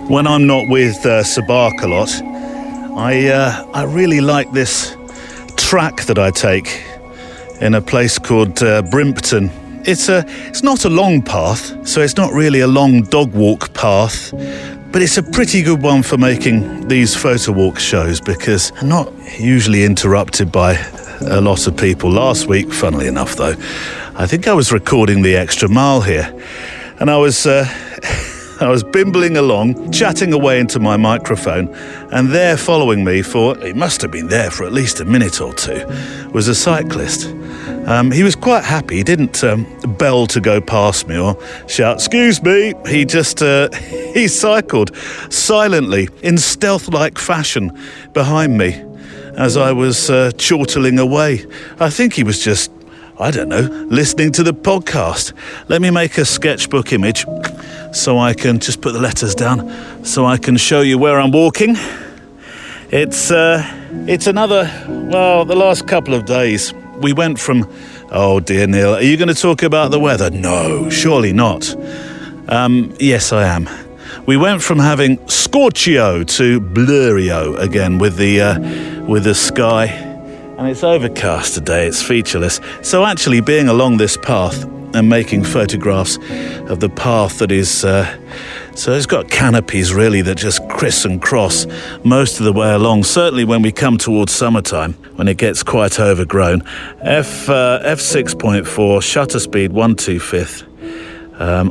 When I'm not with Sabark a lot, I really like this track that I take in a place called Brimpton. It's not a long path, so it's not really a long dog walk path, but it's a pretty good one for making these photo walk shows because I'm not usually interrupted by a lot of people. Last week, funnily enough though, I think I was recording the extra mile here, and I was bimbling along, chatting away into my microphone, and there following me he must have been there for at least a minute or two, was a cyclist. He was quite happy. He didn't bell to go past me or shout, "Excuse me." He just, he cycled silently in stealth-like fashion behind me as I was chortling away. I think he was just, I don't know, listening to the podcast. Let me make a sketchbook image so I can just put the letters down so I can show you where I'm walking. It's another, well, the last couple of days we went from, oh dear Neil, are you going to talk about the weather? No, surely not. Yes, I am. We went from having scorchio to blurio again with the sky. And it's overcast today, it's featureless. So actually being along this path and making photographs of the path that is, so it's got canopies really that just criss and cross most of the way along. Certainly when we come towards summertime, when it gets quite overgrown. f6.4, shutter speed 1/2/5,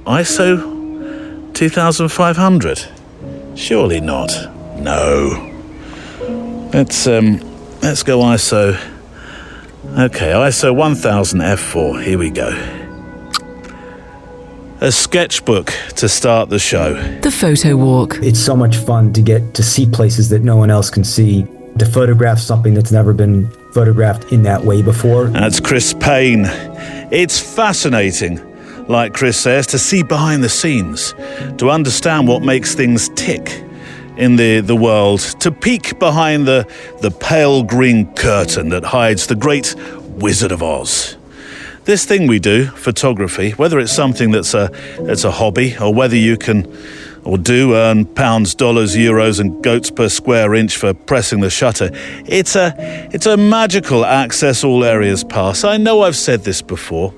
ISO 2500. Surely not. No. Let's go ISO. Okay, ISO 1000 f4. Here we go. A sketchbook to start the show. The photo walk. It's so much fun to get to see places that no one else can see, to photograph something that's never been photographed in that way before. That's Chris Payne. It's fascinating, like Chris says, to see behind the scenes, to understand what makes things tick in the world, to peek behind the pale green curtain that hides the great Wizard of Oz. This thing we do, photography, whether it's something that's a hobby or whether you can or do earn pounds, dollars, euros and goats per square inch for pressing the shutter, it's a magical access all areas pass. I know I've said this before.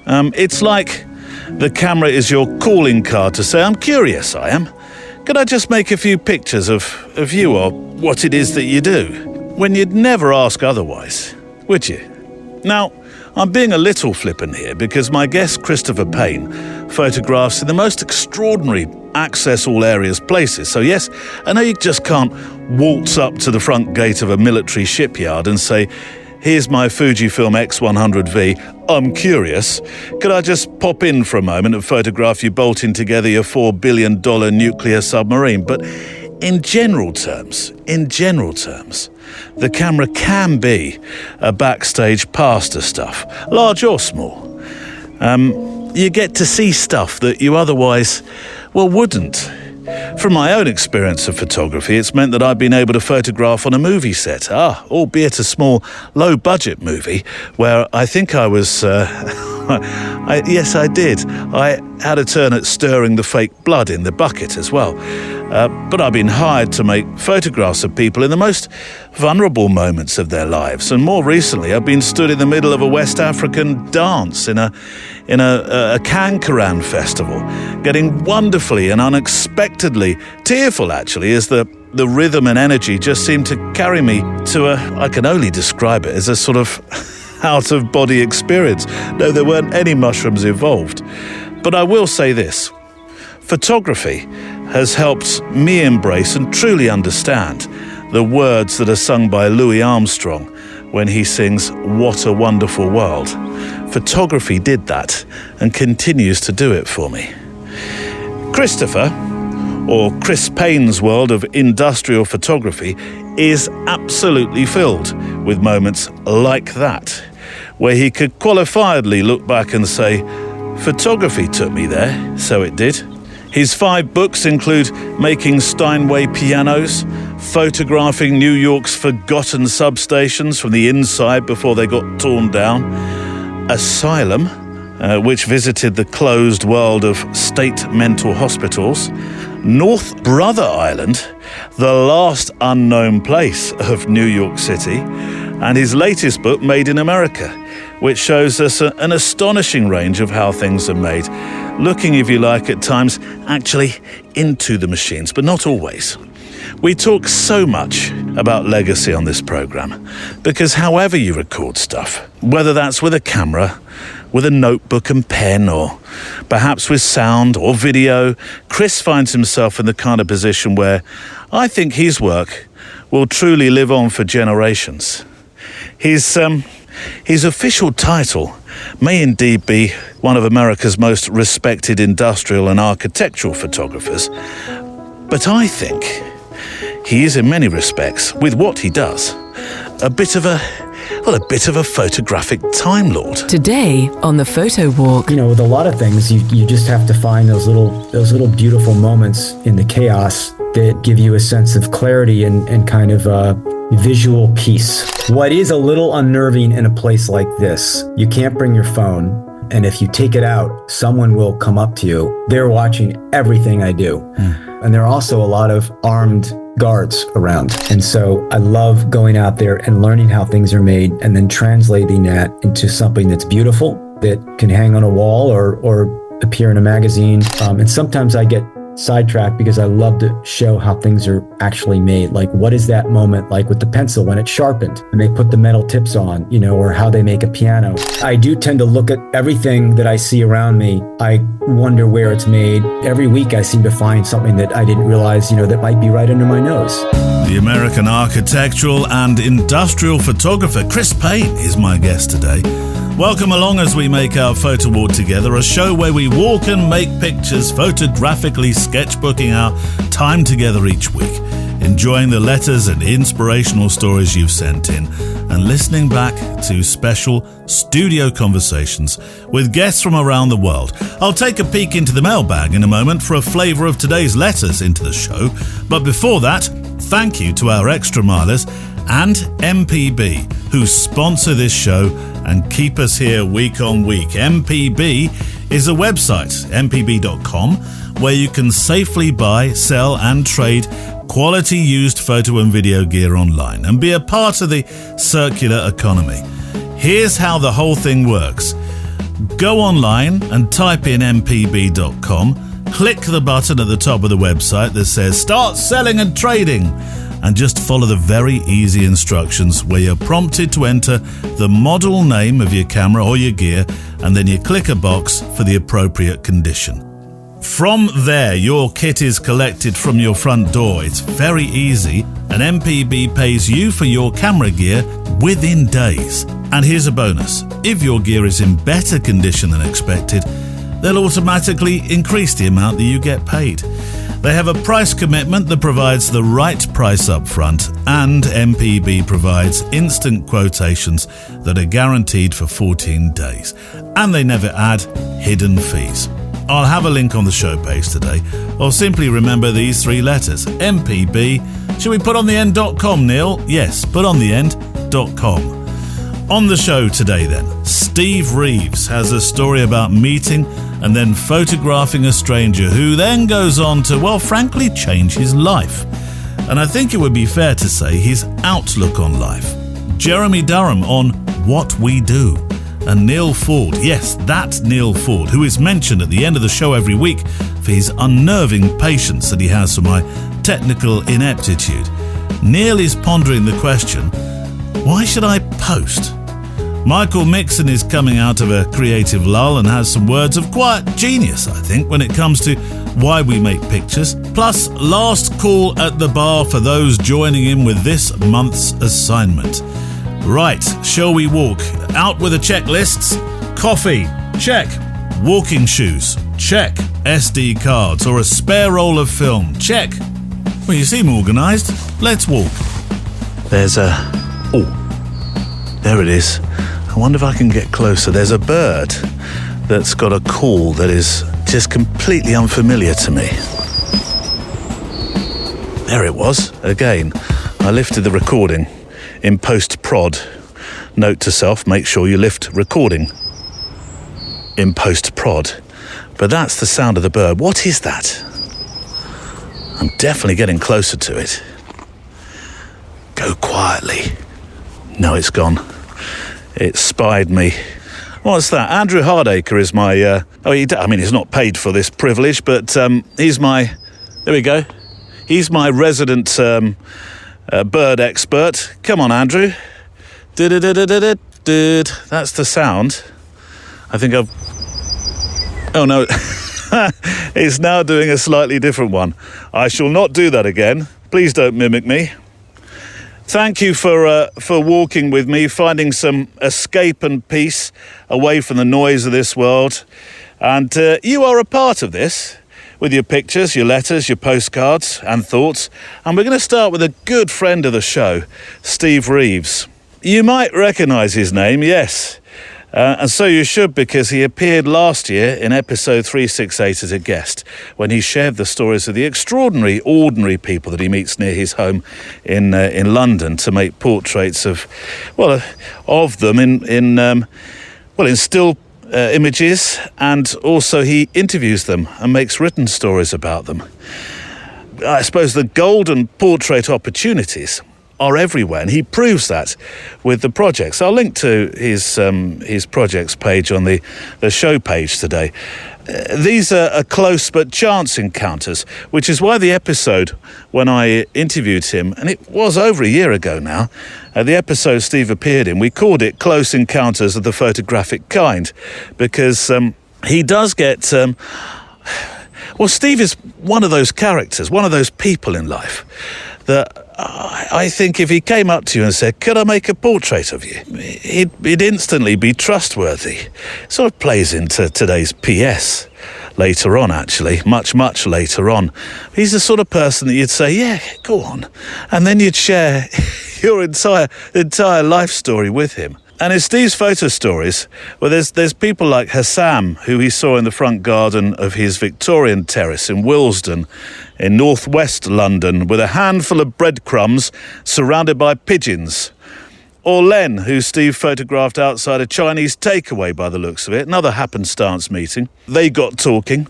It's like the camera is your calling card to say, I'm curious, I am. Could I just make a few pictures of you or what it is that you do? When you'd never ask otherwise, would you? Now, I'm being a little flippant here because my guest Christopher Payne photographs in the most extraordinary access all areas places. So yes, I know you just can't waltz up to the front gate of a military shipyard and say, here's my Fujifilm X100V, I'm curious. Could I just pop in for a moment and photograph you bolting together your $4 billion nuclear submarine? But in general terms, the camera can be a backstage pass to stuff, large or small. You get to see stuff that you otherwise, wouldn't. From my own experience of photography, it's meant that I've been able to photograph on a movie set, albeit a small, low-budget movie, where I think I was... yes, I did. I had a turn at stirring the fake blood in the bucket as well. But I've been hired to make photographs of people in the most vulnerable moments of their lives. And more recently, I've been stood in the middle of a West African dance in a Kankaran festival, getting wonderfully and unexpectedly tearful, actually, as the rhythm and energy just seemed to carry me to I can only describe it as a sort of out-of-body experience. No, there weren't any mushrooms involved. But I will say this. Photography has helped me embrace and truly understand the words that are sung by Louis Armstrong when he sings, "What a Wonderful World." Photography did that and continues to do it for me. Christopher, or Chris Payne's world of industrial photography, is absolutely filled with moments like that, where he could qualifiedly look back and say, photography took me there, so it did. His 5 books include Making Steinway Pianos, Photographing New York's Forgotten Substations from the inside before they got torn down, Asylum, which visited the closed world of state mental hospitals, North Brother Island, the last unknown place of New York City, and his latest book, Made in America, which shows us an astonishing range of how things are made, looking, if you like, at times actually into the machines, but not always. We talk so much about legacy on this program because however you record stuff, whether that's with a camera, with a notebook and pen, or perhaps with sound or video, Chris finds himself in the kind of position where I think his work will truly live on for generations. His official title may indeed be one of America's most respected industrial and architectural photographers, but I think he is in many respects, with what he does, a bit of a photographic Time Lord. Today on the Photo Walk. You know, with a lot of things, you just have to find those little beautiful moments in the chaos that give you a sense of clarity and kind of visual peace. What is a little unnerving in a place like this, you can't bring your phone. And if you take it out, someone will come up to you. They're watching everything I do. And there are also a lot of armed guards around. And so I love going out there and learning how things are made and then translating that into something that's beautiful, that can hang on a wall or appear in a magazine. And sometimes I get sidetracked because I love to show how things are actually made. Like, what is that moment like with the pencil when it's sharpened and they put the metal tips on, or how they make a piano. I do tend to look at everything that I see around me. I wonder where it's made. Every week I seem to find something that I didn't realize, that might be right under my nose. The American architectural and industrial photographer Chris Payne is my guest today. Welcome along as we make our photo walk together, a show where we walk and make pictures, photographically sketchbooking our time together each week, enjoying the letters and inspirational stories you've sent in, and listening back to special studio conversations with guests from around the world. I'll take a peek into the mailbag in a moment for a flavour of today's letters into the show, but before that, thank you to our extra milers and MPB, who sponsor this show and keep us here week on week. MPB is a website, mpb.com, where you can safely buy, sell and trade quality used photo and video gear online and be a part of the circular economy. Here's how the whole thing works. Go online and type in mpb.com, click the button at the top of the website that says Start Selling and Trading, and just follow the very easy instructions where you're prompted to enter the model name of your camera or your gear, and then you click a box for the appropriate condition. From there, your kit is collected from your front door. It's very easy, and MPB pays you for your camera gear within days. And here's a bonus. If your gear is in better condition than expected, they'll automatically increase the amount that you get paid. They have a price commitment that provides the right price up front, and MPB provides instant quotations that are guaranteed for 14 days. And they never add hidden fees. I'll have a link on the show page today, or simply remember these three letters, MPB. Should we put on the end.com, Neil? Yes, put on the end.com. On the show today then, Steve Reeves has a story about meeting and then photographing a stranger who then goes on to, well, frankly, change his life. And I think it would be fair to say his outlook on life. Jeremy Durham on What We Do. And Neil Ford, yes, that Neil Ford, who is mentioned at the end of the show every week for his unnerving patience that he has for my technical ineptitude. Neil is pondering the question, why should I post? Michael Mixon is coming out of a creative lull and has some words of quiet genius, I think, when it comes to why we make pictures. Plus, last call at the bar for those joining in with this month's assignment. Right, shall we walk? Out with the checklists. Coffee, check. Walking shoes, check. SD cards or a spare roll of film, check. Well, you seem organised. Let's walk. There's there it is. I wonder if I can get closer. There's a bird that's got a call that is just completely unfamiliar to me. There it was, again. I lifted the recording in post-prod. Note to self, make sure you lift recording. in post-prod. But that's the sound of the bird. What is that? I'm definitely getting closer to it. Go quietly. No, it's gone. It spied me. What's that? Andrew Hardacre is my... he's not paid for this privilege, but he's my... There we go. He's my resident bird expert. Come on, Andrew. That's the sound. I think I've... Oh, no. It's now doing a slightly different one. I shall not do that again. Please don't mimic me. Thank you for walking with me, finding some escape and peace away from the noise of this world. And you are a part of this, with your pictures, your letters, your postcards and thoughts. And we're going to start with a good friend of the show, Steve Reeves. You might recognise his name, yes. And so you should, because he appeared last year in episode 368 as a guest, when he shared the stories of the extraordinary, ordinary people that he meets near his home in London to make portraits of them in still images, and also he interviews them and makes written stories about them. I suppose the golden portrait opportunities are everywhere, and he proves that with the projects. I'll link to his projects page on the show page today. These are close but chance encounters, which is why the episode when I interviewed him, and it was over a year ago now, the episode Steve appeared in, we called it Close Encounters of the Photographic Kind, because he does get... Steve is one of those characters, one of those people in life that I think if he came up to you and said, could I make a portrait of you? He'd instantly be trustworthy. Sort of plays into today's PS later on, actually, much, much later on. He's the sort of person that you'd say, yeah, go on. And then you'd share your entire life story with him. And in Steve's photo stories, there's people like Hassam, who he saw in the front garden of his Victorian terrace in Willesden, in northwest London, with a handful of breadcrumbs surrounded by pigeons. Or Len, who Steve photographed outside a Chinese takeaway by the looks of it, another happenstance meeting. They got talking,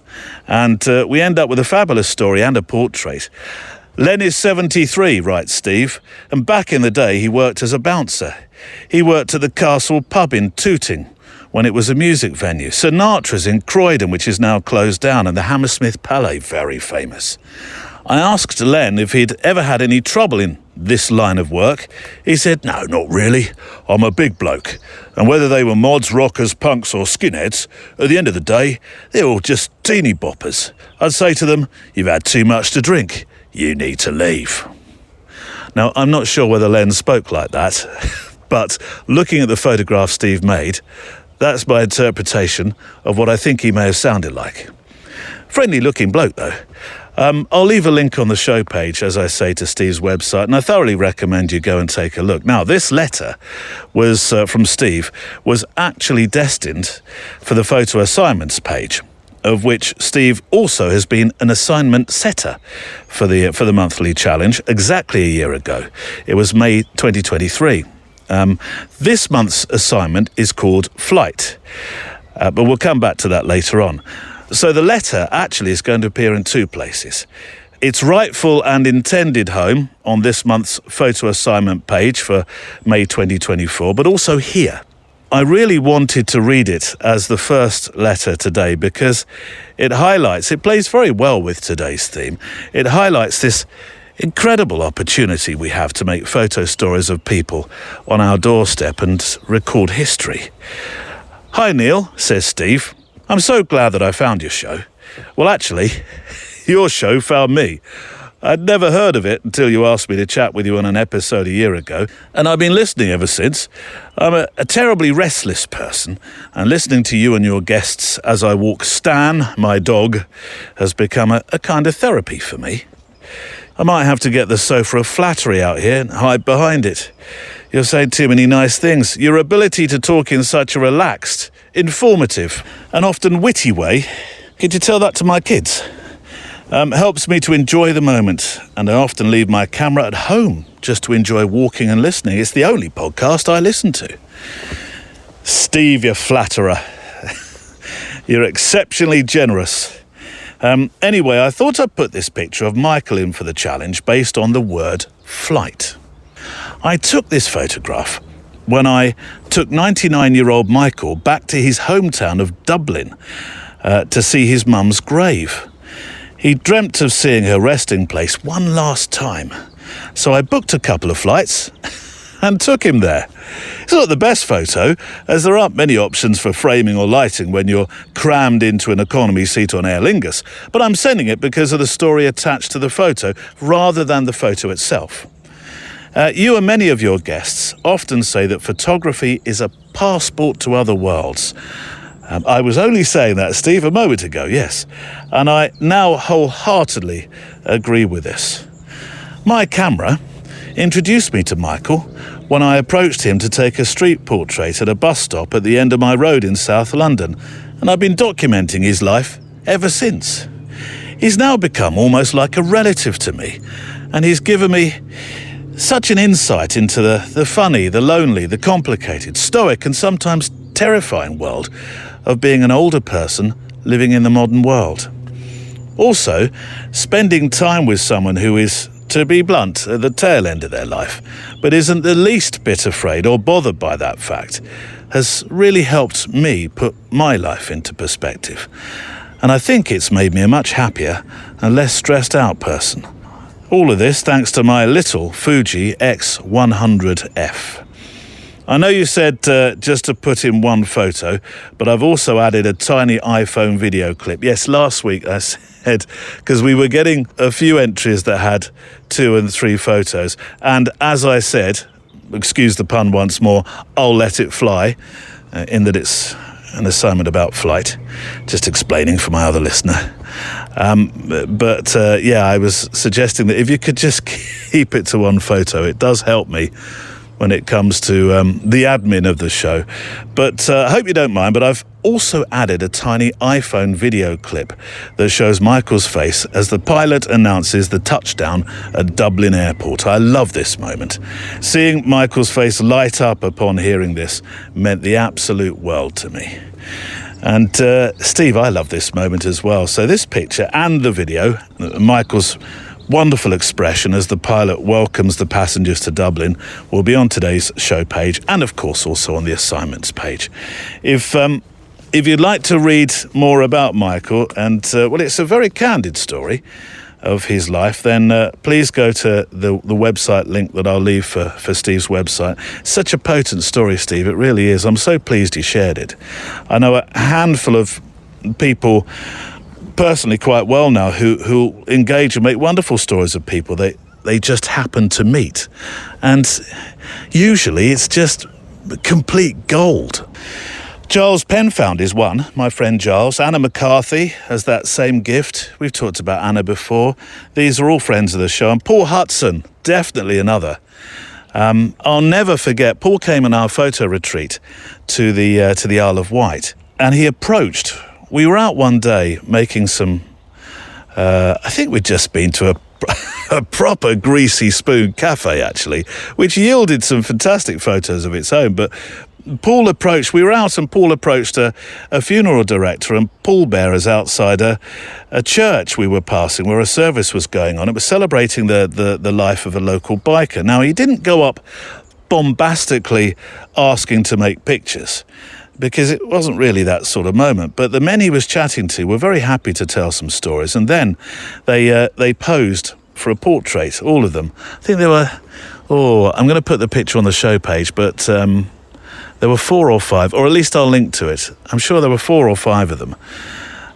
and we end up with a fabulous story and a portrait. Len is 73, writes Steve, and back in the day he worked as a bouncer. He worked at the Castle Pub in Tooting when it was a music venue. Sinatra's in Croydon, which is now closed down, and the Hammersmith Palais, very famous. I asked Len if he'd ever had any trouble in this line of work. He said, no, not really. I'm a big bloke. And whether they were mods, rockers, punks or skinheads, at the end of the day, they're all just teeny boppers. I'd say to them, you've had too much to drink. You need to leave. Now, I'm not sure whether Len spoke like that, but looking at the photograph Steve made, that's my interpretation of what I think he may have sounded like. Friendly looking bloke, though. I'll leave a link on the show page, as I say, to Steve's website, and I thoroughly recommend you go and take a look. Now, this letter was from Steve was actually destined for the photo assignments page, of which Steve also has been an assignment setter for the monthly challenge exactly a year ago. It was May 2023. This month's assignment is called Flight, but we'll come back to that later on. So the letter actually is going to appear in two places. Its rightful and intended home on this month's photo assignment page for May 2024, but also here. I really wanted to read it as the first letter today because it plays very well with today's theme. It highlights this incredible opportunity we have to make photo stories of people on our doorstep and record history. Hi Neil, says Steve. I'm so glad that I found your show. Well, actually, your show found me. I'd never heard of it until you asked me to chat with you on an episode a year ago, and I've been listening ever since. I'm a terribly restless person, and listening to you and your guests as I walk Stan, my dog, has become a kind of therapy for me. I might have to get the sofa of flattery out here and hide behind it. You're saying too many nice things. Your ability to talk in such a relaxed, informative, and often witty way, could you tell that to my kids? Helps me to enjoy the moment, and I often leave my camera at home just to enjoy walking and listening. It's the only podcast I listen to. Steve, you flatterer. You're exceptionally generous. Anyway, I thought I'd put this picture of Michael in for the challenge based on the word flight. I took this photograph when I took 99-year-old Michael back to his hometown of Dublin to see his mum's grave. He dreamt of seeing her resting place one last time, so I booked a couple of flights and took him there. It's not the best photo, as there aren't many options for framing or lighting when you're crammed into an economy seat on Aer Lingus, but I'm sending it because of the story attached to the photo rather than the photo itself. You and many of your guests often say that photography is a passport to other worlds. I was only saying that, Steve, a moment ago, yes, and I now wholeheartedly agree with this. My camera introduced me to Michael when I approached him to take a street portrait at a bus stop at the end of my road in South London, and I've been documenting his life ever since. He's now become almost like a relative to me, and he's given me such an insight into the funny, the lonely, the complicated, stoic and sometimes terrifying world of being an older person living in the modern world. Also, spending time with someone who is, to be blunt, at the tail end of their life, but isn't the least bit afraid or bothered by that fact, has really helped me put my life into perspective. And I think it's made me a much happier and less stressed out person. All of this thanks to my little Fuji X100F. I know you said just to put in one photo, but I've also added a tiny iPhone video clip. Yes, last week I said, because we were getting a few entries that had 2 and 3 photos, and as I said, excuse the pun once more, I'll let it fly, in that it's an assignment about flight, just explaining for my other listener. Yeah, I was suggesting that if you could just keep it to one photo, it does help me when it comes to the admin of the show. But I hope you don't mind, but I've also added a tiny iPhone video clip that shows Michael's face as the pilot announces the touchdown at Dublin Airport. I love this moment. Seeing Michael's face light up upon hearing this meant the absolute world to me. And Steve, I love this moment as well. So this picture and the video, Michael's wonderful expression as the pilot welcomes the passengers to Dublin, will be on today's show page and of course also on the assignments page. If you'd like to read more about Michael, and well, it's a very candid story of his life, then please go to the website link that I'll leave for Steve's website. Such a potent story, Steve, it really is. I'm so pleased he shared it. I know a handful of people personally quite well now who engage and make wonderful stories of people they just happen to meet, and usually it's just complete gold. Giles Penfound is one, my friend Giles. Anna McCarthy has that same gift. We've talked about Anna before. These are all friends of the show. And Paul Hudson, definitely another. I'll never forget, Paul came on our photo retreat to the Isle of Wight, and he approached. We were out one day making some, I think we'd just been to a proper greasy spoon cafe, actually, which yielded some fantastic photos of its own. But we were out and Paul approached a funeral director and pallbearers outside a church we were passing where a service was going on. It was celebrating the life of a local biker. Now, he didn't go up bombastically asking to make pictures, because it wasn't really that sort of moment. But the men he was chatting to were very happy to tell some stories. And then they posed for a portrait, all of them. I think they were, I'm going to put the picture on the show page, but there were 4 or 5, or at least I'll link to it. I'm sure there were 4 or 5 of them.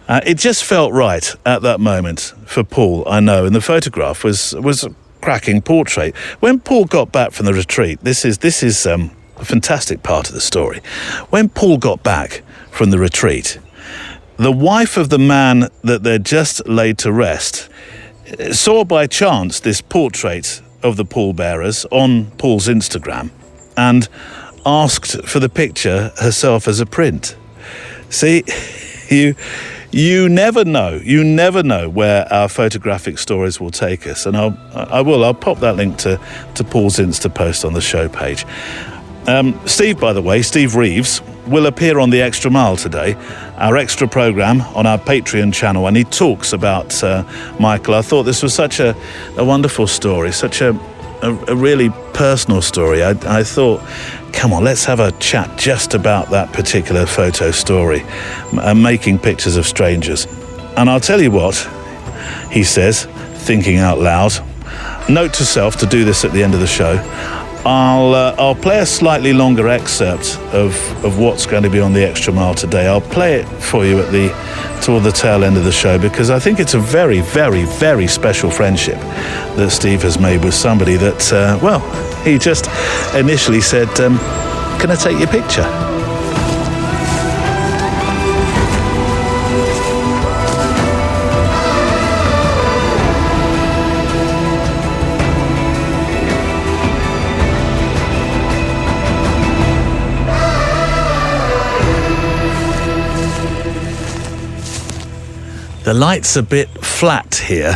It just felt right at that moment for Paul, I know, and the photograph was a cracking portrait. When Paul got back from the retreat, this is a fantastic part of the story. When Paul got back from the retreat, the wife of the man that they'd just laid to rest saw by chance this portrait of the pallbearers on Paul's Instagram and asked for the picture herself as a print. See, you never know where our photographic stories will take us, and I'll pop that link to Paul's Insta post on the show page. Steve, by the way, Steve Reeves, will appear on The Extra Mile today, our extra programme on our Patreon channel, and he talks about Michael. I thought this was such a wonderful story, such a really personal story. I thought, come on, let's have a chat just about that particular photo story, making pictures of strangers. And I'll tell you what, he says, thinking out loud, note to self to do this at the end of the show. I'll play a slightly longer excerpt of what's going to be on The Extra Mile today. I'll play it for you toward the tail end of the show, because I think it's a very, very, very special friendship that Steve has made with somebody that, he just initially said, can I take your picture? The light's a bit flat here.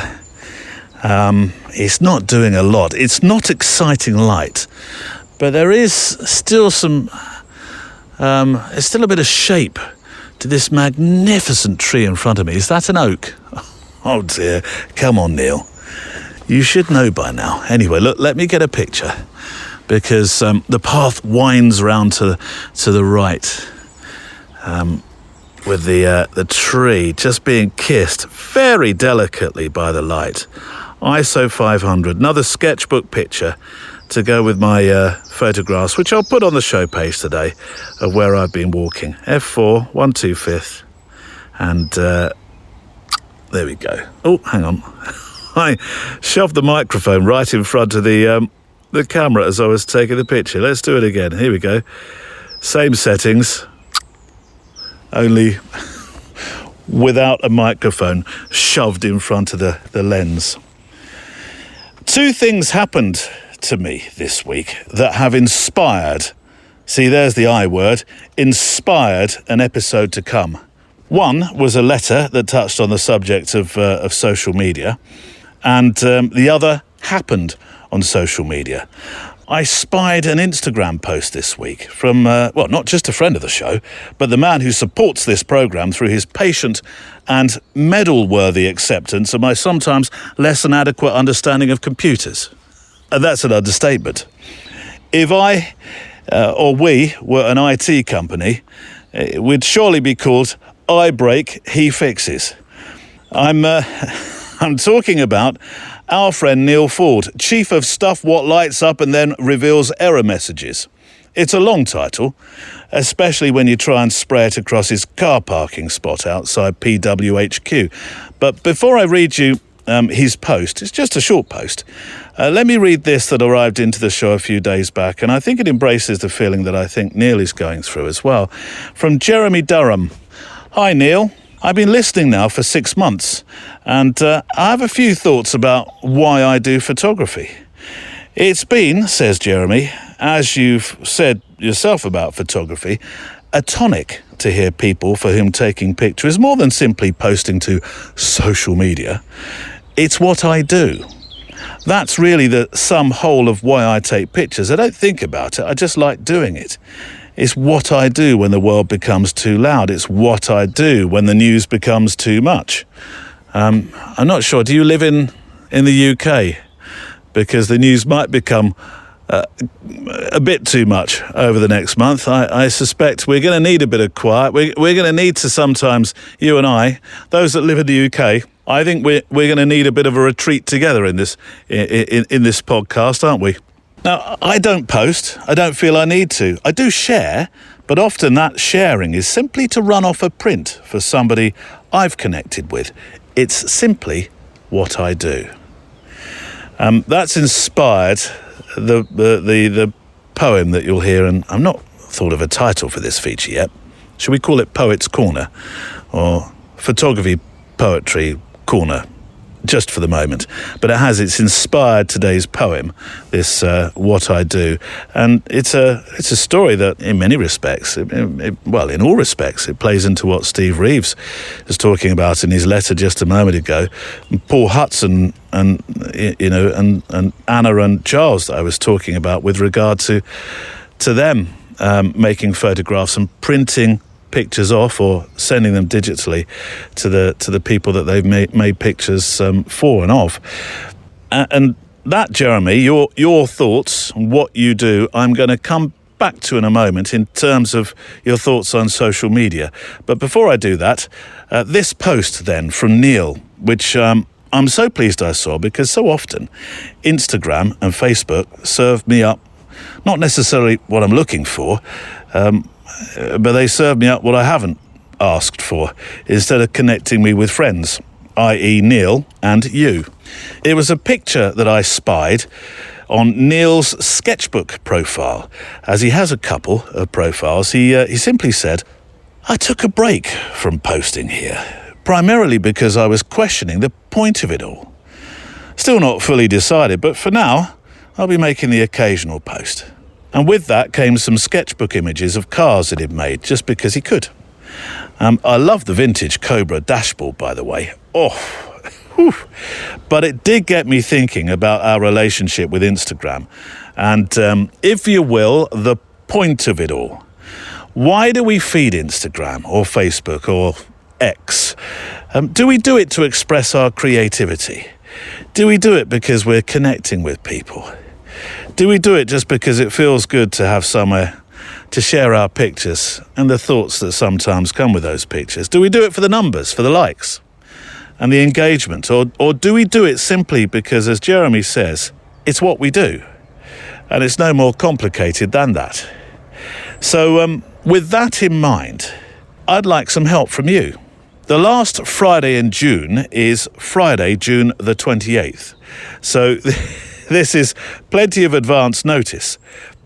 It's not doing a lot. It's not exciting light, but there is still there's still a bit of shape to this magnificent tree in front of me. Is that an oak? Oh dear, come on, Neil. You should know by now. Anyway, look, let me get a picture, because the path winds round to the right. With the tree just being kissed very delicately by the light. ISO 500, another sketchbook picture to go with my photographs, which I'll put on the show page today, of where I've been walking. F4, 125th, and there we go. Oh, hang on. I shoved the microphone right in front of the camera as I was taking the picture. Let's do it again. Here we go. Same settings, only without a microphone shoved in front of the lens. Two things happened to me this week that have inspired, see, there's the I word, inspired an episode to come. One was a letter that touched on the subject of social media, and the other happened on social media. I spied an Instagram post this week from, not just a friend of the show, but the man who supports this programme through his patient and medal-worthy acceptance of my sometimes less than adequate understanding of computers. And that's an understatement. If I, or we, were an IT company, we'd surely be called I break, he fixes. I'm talking about our friend Neil Ford, Chief of Stuff What Lights Up and Then Reveals Error Messages. It's a long title, especially when you try and spray it across his car parking spot outside PWHQ. But before I read you his post, it's just a short post, let me read this that arrived into the show a few days back, and I think it embraces the feeling that I think Neil is going through as well. From Jeremy Durham. Hi, Neil. I've been listening now for 6 months, and I have a few thoughts about why I do photography. It's been, says Jeremy, as you've said yourself about photography, a tonic to hear people for whom taking pictures is more than simply posting to social media. It's what I do. That's really the sum whole of why I take pictures. I don't think about it, I just like doing it. It's what I do when the world becomes too loud. It's what I do when the news becomes too much. I'm not sure. Do you live in the UK? Because the news might become a bit too much over the next month. I suspect we're going to need a bit of quiet. We're going to need to sometimes, you and I, those that live in the UK, I think we're going to need a bit of a retreat together in this podcast, aren't we? Now, I don't post. I don't feel I need to. I do share, but often that sharing is simply to run off a print for somebody I've connected with. It's simply what I do. That's inspired the poem that you'll hear, and I've not thought of a title for this feature yet. Should we call it Poet's Corner or Photography Poetry Corner? Just for the moment, but it's inspired today's poem, this What I Do, and it's a story that in many respects, in all respects, it plays into what Steve Reeves was talking about in his letter just a moment ago. Paul Hudson and Anna and Charles that I was talking about with regard to them making photographs and printing pictures off or sending them digitally to the people that they've made pictures for and of. And that, Jeremy, your thoughts, what you do, I'm going to come back to in a moment in terms of your thoughts on social media. But before I do that, this post then from Neil, which I'm so pleased I saw, because so often Instagram and Facebook serve me up not necessarily what I'm looking for, but they serve me up what I haven't asked for, instead of connecting me with friends, i.e. Neil and you. It was a picture that I spied on Neil's sketchbook profile. As he has a couple of profiles, he simply said, "I took a break from posting here, primarily because I was questioning the point of it all. Still not fully decided, but for now, I'll be making the occasional post." And with that came some sketchbook images of cars that he'd made, just because he could. I love the vintage Cobra dashboard, by the way. Oh, whew. But it did get me thinking about our relationship with Instagram. And if you will, the point of it all. Why do we feed Instagram or Facebook or X? Do we do it to express our creativity? Do we do it because we're connecting with people? Do we do it just because it feels good to have somewhere to share our pictures and the thoughts that sometimes come with those pictures? Do we do it for the numbers, for the likes and the engagement? Or do we do it simply because, as Jeremy says, it's what we do? And it's no more complicated than that. So with that in mind, I'd like some help from you. The last Friday in June is Friday, June the 28th. So this is plenty of advance notice.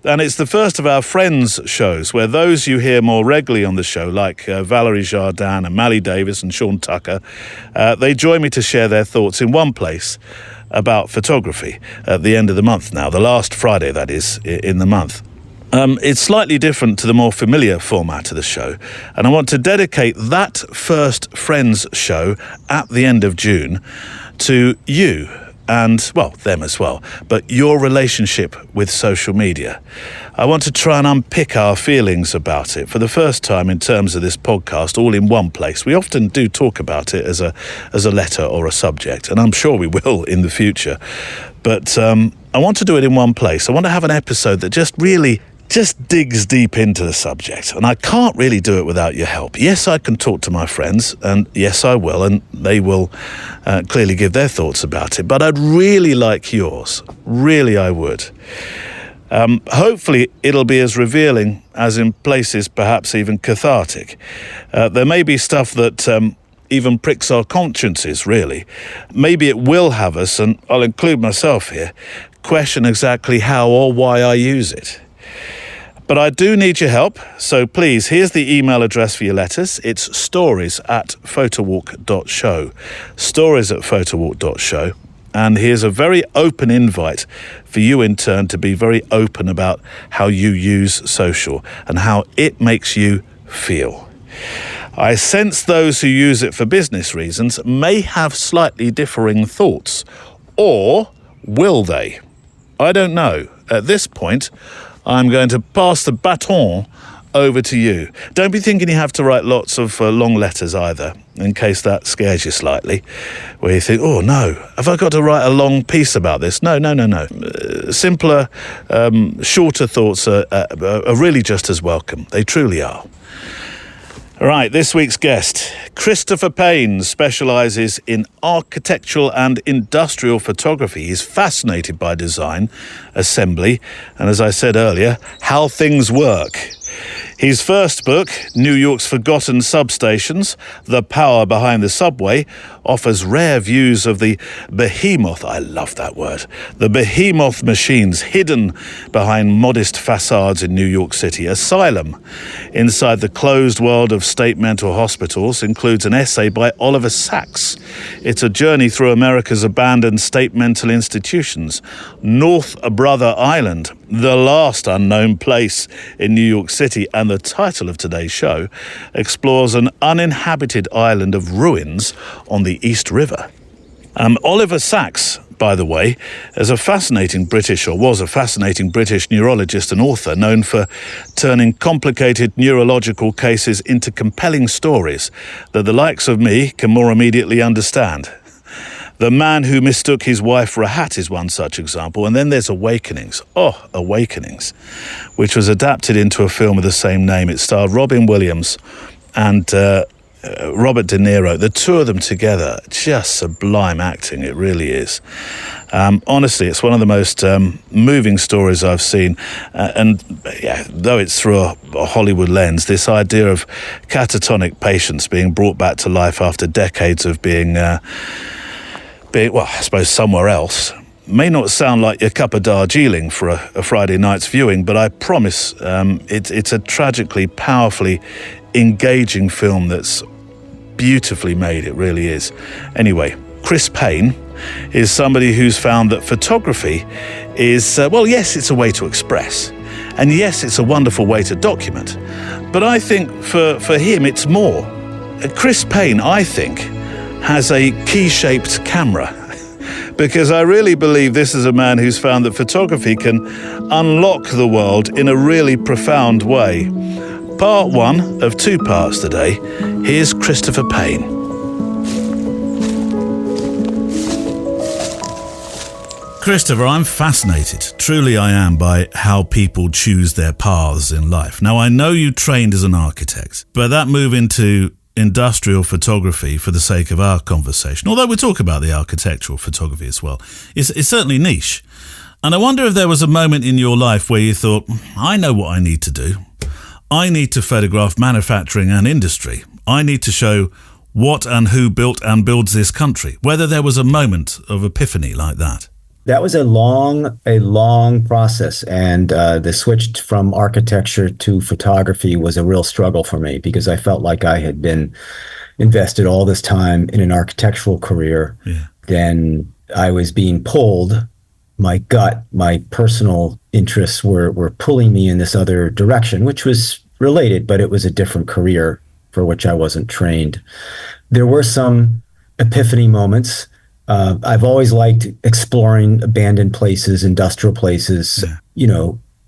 And it's the first of our Friends shows, where those you hear more regularly on the show, like Valerie Jardin and Mally Davis and Sean Tucker, they join me to share their thoughts in one place about photography at the end of the month now, the last Friday, that is, in the month. It's slightly different to the more familiar format of the show, and I want to dedicate that first Friends show at the end of June to you and, well, them as well, but your relationship with social media. I want to try and unpick our feelings about it for the first time in terms of this podcast, all in one place. We often do talk about it as a letter or a subject, and I'm sure we will in the future. But I want to do it in one place. I want to have an episode that just digs deep into the subject, and I can't really do it without your help. Yes, I can talk to my friends, and yes, I will, and they will clearly give their thoughts about it, but I'd really like yours. Really, I would. Hopefully, it'll be as revealing as in places perhaps even cathartic. There may be stuff that even pricks our consciences, really. Maybe it will have us, and I'll include myself here, question exactly how or why I use it. But I do need your help, so please, here's the email address for your letters. It's stories@photowalk.show. Stories@photowalk.show. And here's a very open invite for you in turn to be very open about how you use social and how it makes you feel. I sense those who use it for business reasons may have slightly differing thoughts. Or will they? I don't know. At this point, I'm going to pass the baton over to you. Don't be thinking you have to write lots of long letters either, in case that scares you slightly, where you think, oh no, have I got to write a long piece about this? No. Simpler, shorter thoughts are really just as welcome. They truly are. Right, this week's guest, Christopher Payne, specialises in architectural and industrial photography. He's fascinated by design, assembly, and as I said earlier, how things work. His first book, New York's Forgotten Substations, The Power Behind the Subway, offers rare views of the behemoth, I love that word, the behemoth machines hidden behind modest facades in New York City. Asylum, Inside the Closed World of State Mental Hospitals, includes an essay by Oliver Sacks. It's a journey through America's abandoned state mental institutions. North Brother Island, the last unknown place in New York City, and the title of today's show explores an uninhabited island of ruins on the East River. Oliver Sacks by the way, was a fascinating British neurologist and author known for turning complicated neurological cases into compelling stories that the likes of me can more immediately understand. The Man Who Mistook His Wife for a Hat is one such example. And then there's Awakenings. Awakenings, which was adapted into a film of the same name. It starred Robin Williams and Robert De Niro. The two of them together, just sublime acting. It really is. Honestly, it's one of the most moving stories I've seen. Though it's through a Hollywood lens, this idea of catatonic patients being brought back to life after decades of being I suppose somewhere else, may not sound like your cup of Darjeeling for a Friday night's viewing, but I promise it's a tragically, powerfully engaging film that's beautifully made. It really is. Anyway, Chris Payne is somebody who's found that photography is, yes, it's a way to express. And yes, it's a wonderful way to document. But I think for him, it's more. Chris Payne, I think, has a key-shaped camera, because I really believe this is a man who's found that photography can unlock the world in a really profound way. Part one of 2 parts today. Here's Christopher Payne. Christopher, I'm fascinated, truly I am, by how people choose their paths in life. Now, I know you trained as an architect, but that move into industrial photography, for the sake of our conversation, although we'll talk about the architectural photography as well, is certainly niche. And I wonder if there was a moment in your life where you thought, I know what I need to do. I need to photograph manufacturing and industry. I need to show what and who built and builds this country. Whether there was a moment of epiphany like that. That was a long process, and the switch from architecture to photography was a real struggle for me, because I felt like I had been invested all this time in an architectural career. Yeah. Then I was being pulled. My gut, my personal interests were pulling me in this other direction, which was related, but it was a different career for which I wasn't trained. There were some epiphany moments. I've always liked exploring abandoned places, industrial places,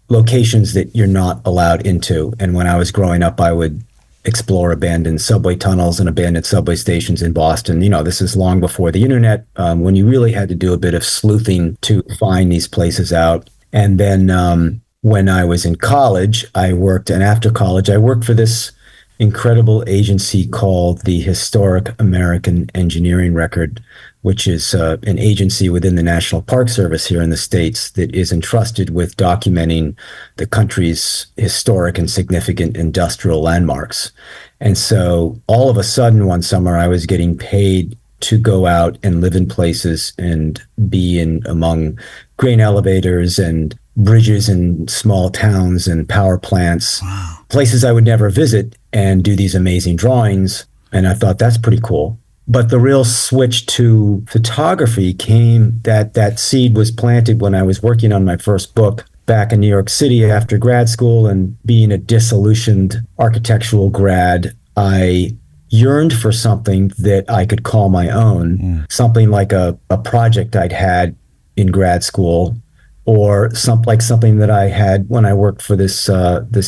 locations that you're not allowed into. And when I was growing up, I would explore abandoned subway tunnels and abandoned subway stations in Boston. This is long before the internet, when you really had to do a bit of sleuthing to find these places out. And then when I was in college, after college, I worked for this incredible agency called the Historic American Engineering Record, which is an agency within the National Park Service here in the States that is entrusted with documenting the country's historic and significant industrial landmarks. And so all of a sudden one summer, I was getting paid to go out and live in places and be among grain elevators and bridges in small towns and power plants, places I would never visit, and do these amazing drawings. And I thought, that's pretty cool. But the real switch to photography came, that seed was planted when I was working on my first book back in New York City after grad school. And being a disillusioned architectural grad, I yearned for something that I could call my own, something like a project I'd had in grad school, or something that I had when I worked for this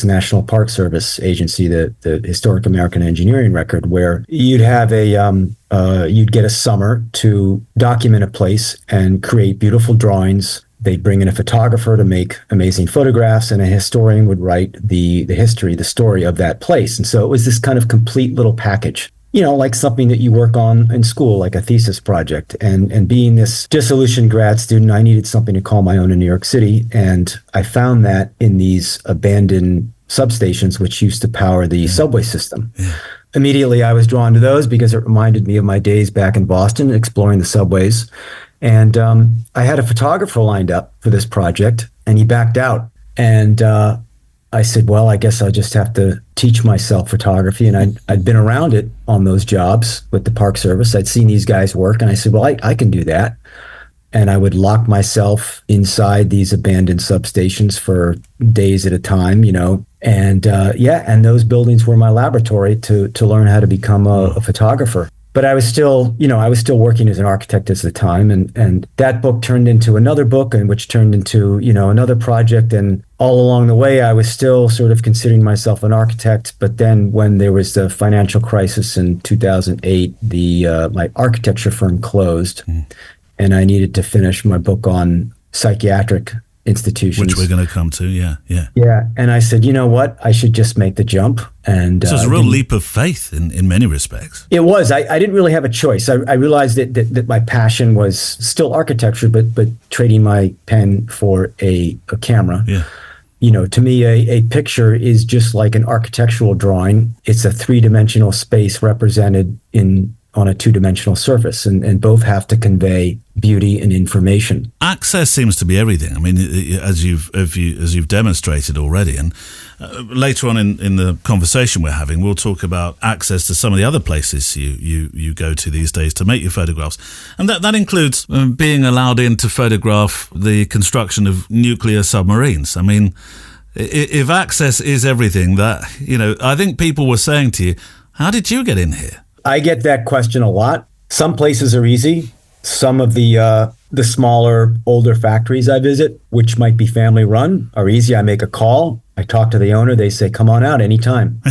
National Park Service agency, the Historic American Engineering Record, where you'd have you'd get a summer to document a place and create beautiful drawings. They'd bring in a photographer to make amazing photographs, and a historian would write the history, the story of that place. And so it was this kind of complete little package. Like something that you work on in school, like a thesis project. And being this disillusioned grad student, I needed something to call my own in New York City. And I found that in these abandoned substations, which used to power the subway system. Yeah. Immediately, I was drawn to those because it reminded me of my days back in Boston, exploring the subways. And I had a photographer lined up for this project, and he backed out. And I said, well, I guess I'll just have to teach myself photography. And I'd been around it on those jobs with the Park Service. I'd seen these guys work, and I said, well, I can do that. And I would lock myself inside these abandoned substations for days at a time, and those buildings were my laboratory to learn how to become a photographer. but I was still, working as an architect at the time. And that book turned into another book, and which turned into, another project. And all along the way, I was still sort of considering myself an architect. But then when there was the financial crisis in 2008, my architecture firm closed, and I needed to finish my book on psychiatric institutions, which we're going to come to. Yeah. And I said, you know what? I should just make the jump. And this was a real leap of faith in many respects. It was. I didn't really have a choice. I realized that my passion was still architecture, but trading my pen for a camera. Yeah. To me, a picture is just like an architectural drawing. It's a 3-dimensional space represented on a 2-dimensional surface, and both have to convey beauty and information. Access seems to be everything. I mean, as you've demonstrated already, and later on in the conversation we're having, we'll talk about access to some of the other places you go to these days to make your photographs, and that includes being allowed in to photograph the construction of nuclear submarines. I mean, if access is everything, I think people were saying to you, how did you get in here? I get that question a lot. Some places are easy. Some of the smaller, older factories I visit, which might be family run, are easy. I make a call. I talk to the owner. They say, come on out anytime.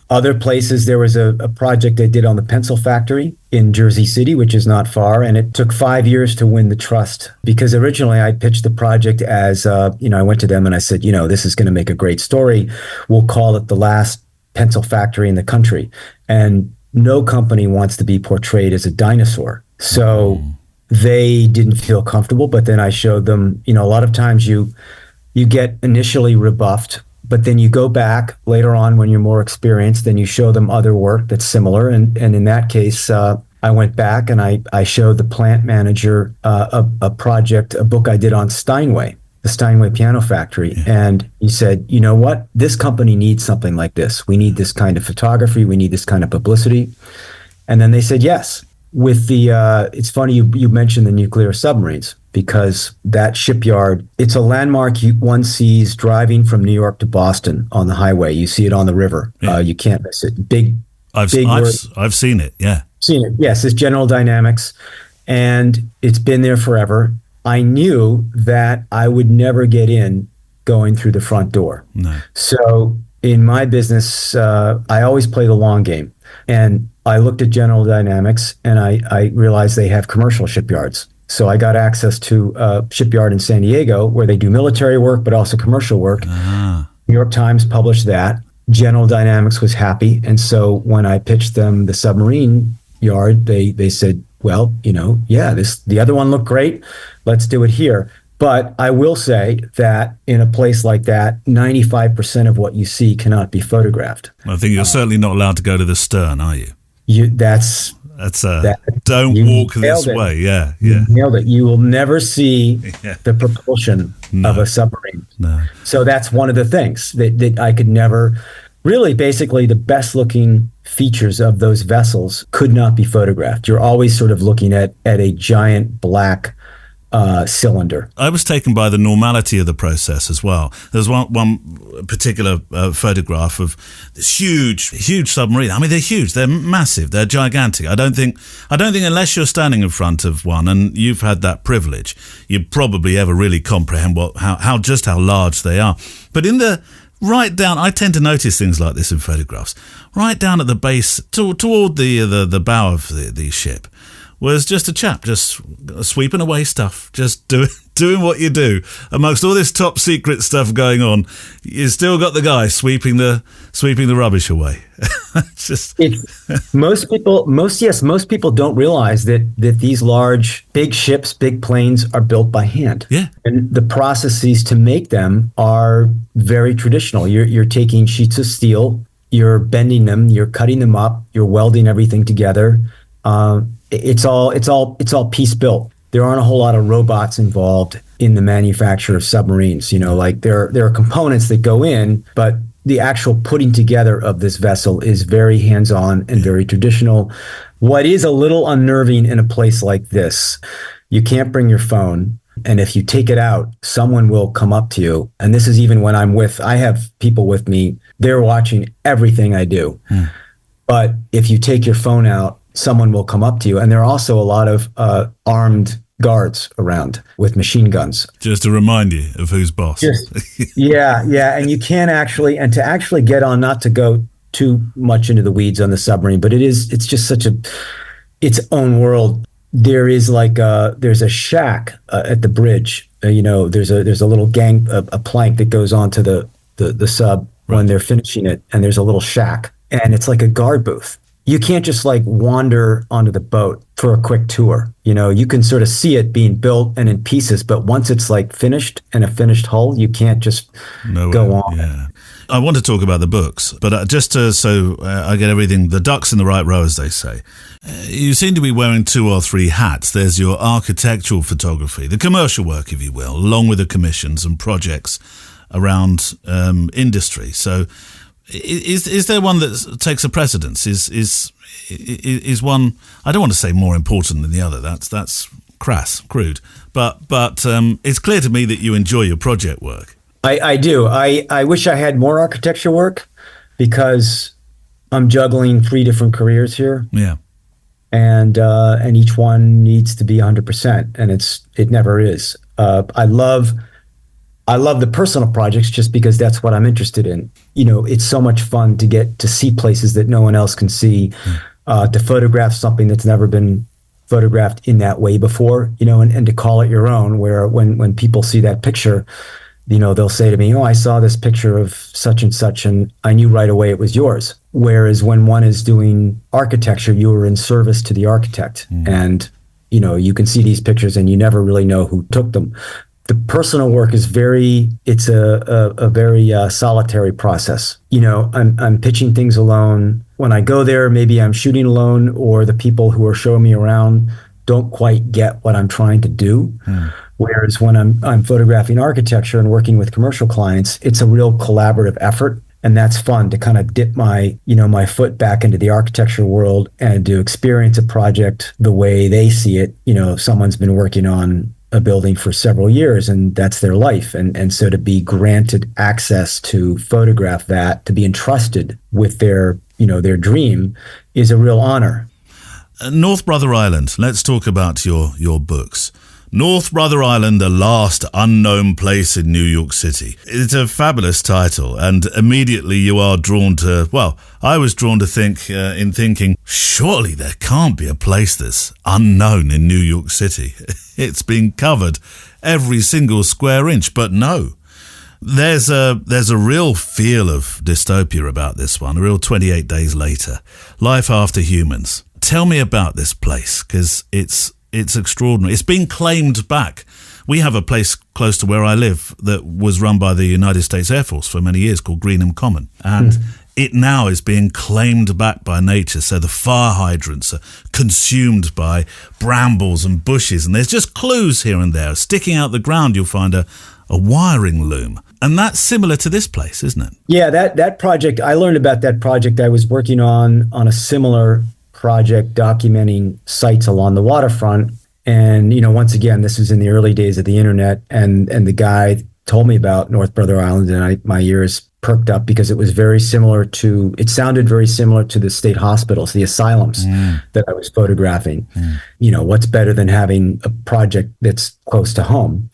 Other places, there was a project I did on the pencil factory in Jersey City, which is not far. And it took 5 years to win the trust, because originally I pitched the project as, I went to them and I said, this is going to make a great story. We'll call it the last pencil factory in the country. And no company wants to be portrayed as a dinosaur. So they didn't feel comfortable, but then I showed them, a lot of times you get initially rebuffed, but then you go back later on when you're more experienced, then you show them other work that's similar. And in that case, I went back and I showed the plant manager a book I did on Steinway, the Steinway piano factory. Yeah. And he said, you know what? This company needs something like this. We need this kind of photography. We need this kind of publicity. And then they said yes. With it's funny you mentioned the nuclear submarines, because that shipyard, it's a landmark one sees driving from New York to Boston on the highway. You see it on the river. Yeah. You can't miss it. I've seen it. Yeah. Seen it. Yes. It's General Dynamics, and it's been there forever. I knew that I would never get in going through the front door. No. So in my business, I always play the long game. And I looked at General Dynamics and I realized they have commercial shipyards. So I got access to a shipyard in San Diego where they do military work, but also commercial work. New York Times published that. General Dynamics was happy. And so when I pitched them the submarine yard, they said, well, the other one looked great. Let's do it here. But I will say that in a place like that, 95% of what you see cannot be photographed. I think you're certainly not allowed to go to the stern, are you? Don't walk this way. Yeah. You nailed it. You will never see the propulsion of a submarine. No. So that's one of the things that I could never. Really, basically, the best looking features of those vessels could not be photographed. You're always sort of looking at a giant black cylinder. I was taken by the normality of the process as well. There's one particular photograph of this huge submarine. I mean, they're huge, they're massive, they're gigantic. I don't think unless you're standing in front of one and you've had that privilege, you probably ever really comprehend how large they are. But right down, I tend to notice things like this in photographs. Right down at the base, toward the bow of the ship, was just a chap just sweeping away stuff, just doing what you do. Amongst all this top secret stuff going on, you still got the guy sweeping the rubbish away. Most people don't realize that these big ships, big planes are built by hand. Yeah. And the processes to make them are very traditional. You're taking sheets of steel, you're bending them, you're cutting them up, you're welding everything together. It's all piece built. There aren't a whole lot of robots involved in the manufacture of submarines. Like there are components that go in, but the actual putting together of this vessel is very hands-on and very traditional. What is a little unnerving in a place like this, you can't bring your phone. And if you take it out, someone will come up to you. And this is even when I have people with me, they're watching everything I do. But if you take your phone out, someone will come up to you. And there are also a lot of armed guards around with machine guns. Just to remind you of who's boss. Yeah. And you can't to actually get on, not to go too much into the weeds on the submarine, but it's just such its own world. There is there's a shack at the bridge. There's a little a plank that goes onto the sub when they're finishing it. And there's a little shack, and it's like a guard booth. You can't just wander onto the boat for a quick tour. You can sort of see it being built and in pieces, but once it's finished and a finished hull, you can't just go on. Yeah. I want to talk about the books, but just so I get everything, the ducks in the right row, as they say. You seem to be wearing 2 or 3 hats. There's your architectural photography, the commercial work, if you will, along with the commissions and projects around industry. So is there one that takes a precedence? Is one, I don't want to say more important than the other. That's crude. But it's clear to me that you enjoy your project work. I do. I wish I had more architecture work, because I'm juggling 3 different careers here. Yeah. And each one needs to be 100%, and it never is. I love the personal projects just because that's what I'm interested in. It's so much fun to get to see places that no one else can see, to photograph something that's never been photographed in that way before, and to call it your own, where when people see that picture, they'll say to me, "Oh, I saw this picture of such and such, and I knew right away it was yours." Whereas when one is doing architecture, you are in service to the architect. And, you can see these pictures and you never really know who took them. The personal work is it's a very solitary process. I'm pitching things alone. When I go there, maybe I'm shooting alone, or the people who are showing me around don't quite get what I'm trying to do. Whereas when I'm photographing architecture and working with commercial clients, it's a real collaborative effort. And that's fun to kind of dip my foot back into the architecture world and to experience a project the way they see it. Someone's been working on a building for several years, and that's their life. And so to be granted access to photograph that, to be entrusted with their dream, is a real honor. North Brother Island. Let's talk about your books. North Brother Island, the last unknown place in New York City. It's a fabulous title, and immediately you are drawn to, I was drawn to thinking, surely there can't be a place that's unknown in New York City. It's been covered every single square inch, but no. There's a real feel of dystopia about this one, a real 28 Days Later, Life After Humans. Tell me about this place, because it's extraordinary. It's been claimed back. We have a place close to where I live that was run by the United States Air Force for many years called Greenham Common. And it now is being claimed back by nature. So the fire hydrants are consumed by brambles and bushes. And there's just clues here and there. Sticking out the ground, you'll find a wiring loom. And that's similar to this place, isn't it? Yeah, that project, I learned about that project. I was working on a similar project documenting sites along the waterfront. And, once again, this was in the early days of the internet. And the guy told me about North Brother Island, and my ears perked up because it sounded very similar to the state hospitals, the asylums that I was photographing. What's better than having a project that's close to home?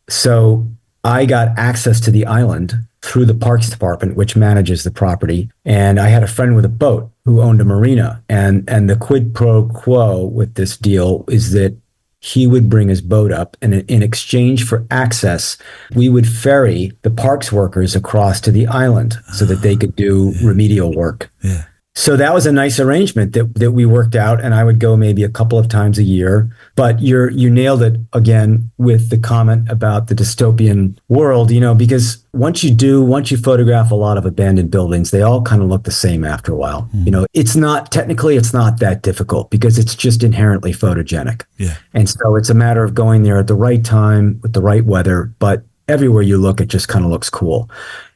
So I got access to the island through the Parks Department, which manages the property. And I had a friend with a boat who owned a marina. And the quid pro quo with this deal is that he would bring his boat up, and in exchange for access, we would ferry the parks workers across to the island so that they could do remedial work. Yeah. So that was a nice arrangement that we worked out, and I would go maybe a couple of times a year. But you nailed it again with the comment about the dystopian world, because once you photograph a lot of abandoned buildings, they all kind of look the same after a while. It's not that difficult because it's just inherently photogenic. Yeah. And so it's a matter of going there at the right time with the right weather, but everywhere you look, it just kind of looks cool.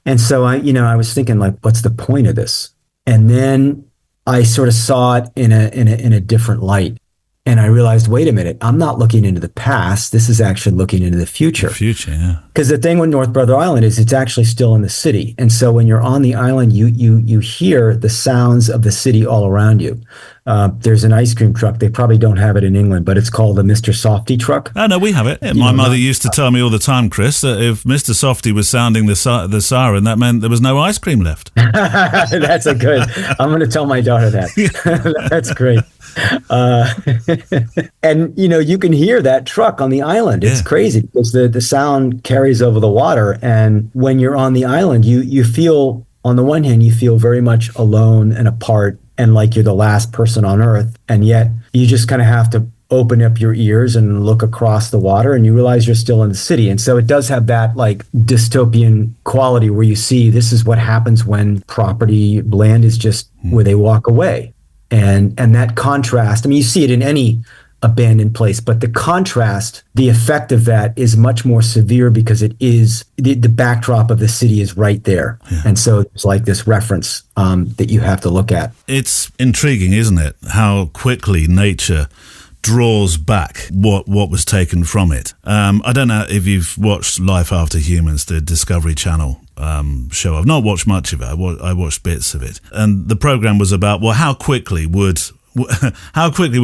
And so I was thinking, what's the point of this? And then I sort of saw it in a different light. And I realized, wait a minute, I'm not looking into the past. This is actually looking into the future. The future, yeah. Because the thing with North Brother Island is it's actually still in the city. And so when you're on the island, you hear the sounds of the city all around you. There's an ice cream truck. They probably don't have it in England, but it's called the Mr. Softy truck. Oh, no, we have it. My mother used to tell me all the time, Chris, that if Mr. Softy was sounding the siren, that meant there was no ice cream left. That's a good. I'm going to tell my daughter that. That's great. And you can hear that truck on the island. It's crazy because the sound carries over the water, and when you're on the island, you feel, on the one hand, you feel very much alone and apart, and like you're the last person on Earth, and yet you just kind of have to open up your ears and look across the water, and you realize you're still in the city. And so it does have that like dystopian quality where you see this is what happens when property land is just where they walk away. And that contrast, I mean, you see it in any abandoned place, but the contrast, the effect of that is much more severe because it is the backdrop of the city is right there. Yeah. And so it's like this reference that you have to look at. It's intriguing, isn't it? How quickly nature draws back what was taken from it. I don't know if you've watched Life After Humans, the Discovery Channel show. I've not watched much of it. I watched bits of it, and the program was about how quickly would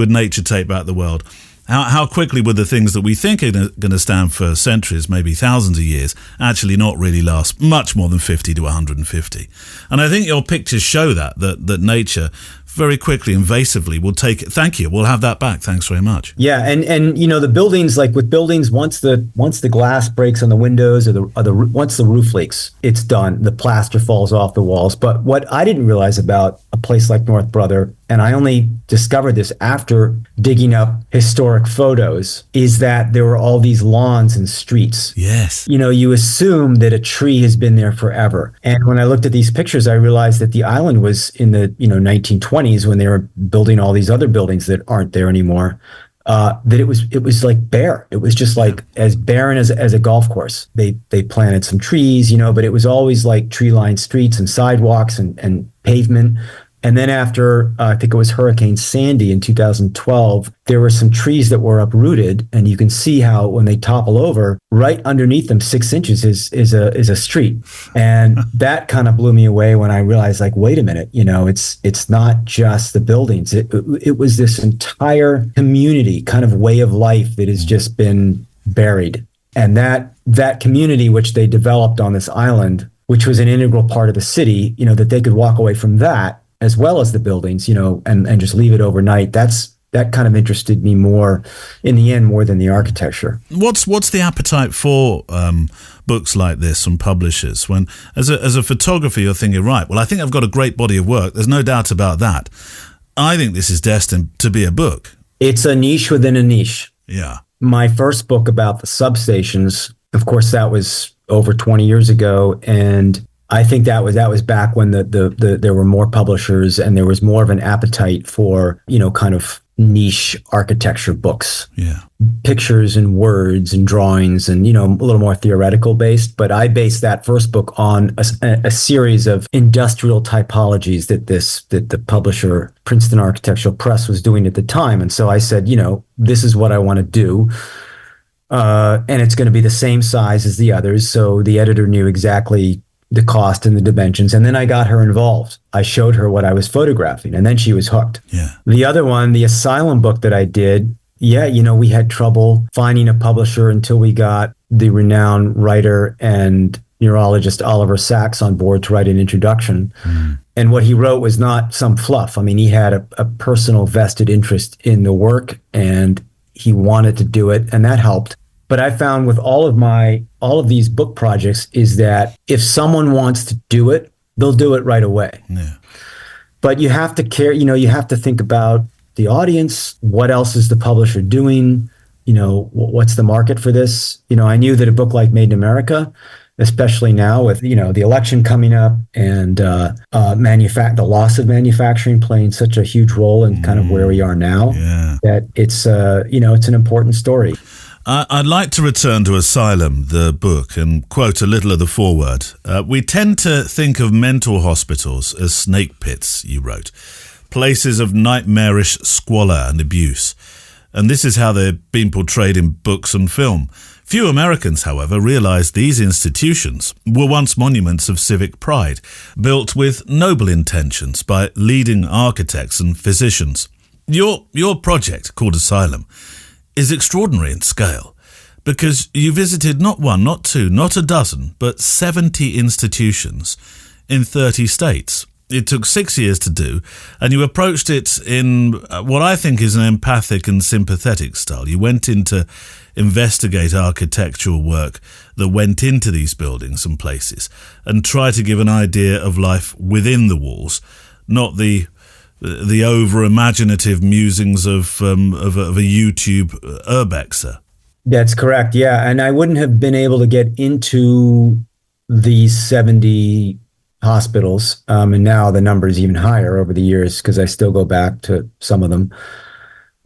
nature take back the world? How quickly would the things that we think are going to stand for centuries, maybe thousands of years, actually not really last much more than 50 to 150? And I think your pictures show that nature very quickly, invasively, will take it. Thank you. We'll have that back. Thanks very much. Yeah, and the buildings, like with buildings, once the glass breaks on the windows or once the roof leaks, it's done. The plaster falls off the walls. But what I didn't realize about a place like North Brother, and I only discovered this after digging up historic photos, is that there were all these lawns and streets. Yes. You assume that a tree has been there forever. And when I looked at these pictures, I realized that the island was in the 1920s when they were building all these other buildings that aren't there anymore. That it was like bare. It was just like as barren as a golf course. They planted some trees, but it was always like tree-lined streets and sidewalks and pavement. And then after, I think it was Hurricane Sandy in 2012, there were some trees that were uprooted, and you can see how when they topple over, right underneath them, 6 inches is a street. And that kind of blew me away when I realized, like, wait a minute, it's not just the buildings. It was this entire community kind of way of life that has just been buried. And that community, which they developed on this island, which was an integral part of the city, that they could walk away from that, as well as the buildings, and just leave it overnight. That kind of interested me more in the end, more than the architecture. What's the appetite for books like this from publishers? When as a photographer, you're thinking, right, well, I think I've got a great body of work. There's no doubt about that. I think this is destined to be a book. It's a niche within a niche. Yeah. My first book about the substations, of course, that was over 20 years ago, and I think that was back when there were more publishers and there was more of an appetite for, kind of niche architecture books. Yeah. Pictures and words and drawings and, a little more theoretical based. But I based that first book on a series of industrial typologies that the publisher, Princeton Architectural Press, was doing at the time. And so I said, this is what I want to do. And it's going to be the same size as the others. So the editor knew exactly the cost and the dimensions. And then I got her involved. I showed her what I was photographing, and then she was hooked. Yeah. The other one, the Asylum book that I did, we had trouble finding a publisher until we got the renowned writer and neurologist Oliver Sacks on board to write an introduction. Mm. And what he wrote was not some fluff. I mean, he had a personal vested interest in the work, and he wanted to do it, and that helped. But I found with all of these book projects is that if someone wants to do it, they'll do it right away. Yeah. But you have to care, you have to think about the audience. What else is the publisher doing? What's the market for this? I knew that a book like Made in America, especially now with, the election coming up and the loss of manufacturing playing such a huge role in kind of where we are now, that it's, it's an important story. I'd like to return to Asylum, the book, and quote a little of the foreword. We tend to think of mental hospitals as snake pits, you wrote, places of nightmarish squalor and abuse. And this is how they're being portrayed in books and film. Few Americans, however, realized these institutions were once monuments of civic pride, built with noble intentions by leading architects and physicians. Your project, called Asylum, is extraordinary in scale, because you visited not one, not two, not a dozen, but 70 institutions in 30 states. It took 6 years to do, and you approached it in what I think is an empathic and sympathetic style. You went in to investigate architectural work that went into these buildings and places, and try to give an idea of life within the walls, not the over-imaginative musings of a YouTube urbexer. That's correct, yeah. And I wouldn't have been able to get into these 70 hospitals, and now the number is even higher over the years because I still go back to some of them,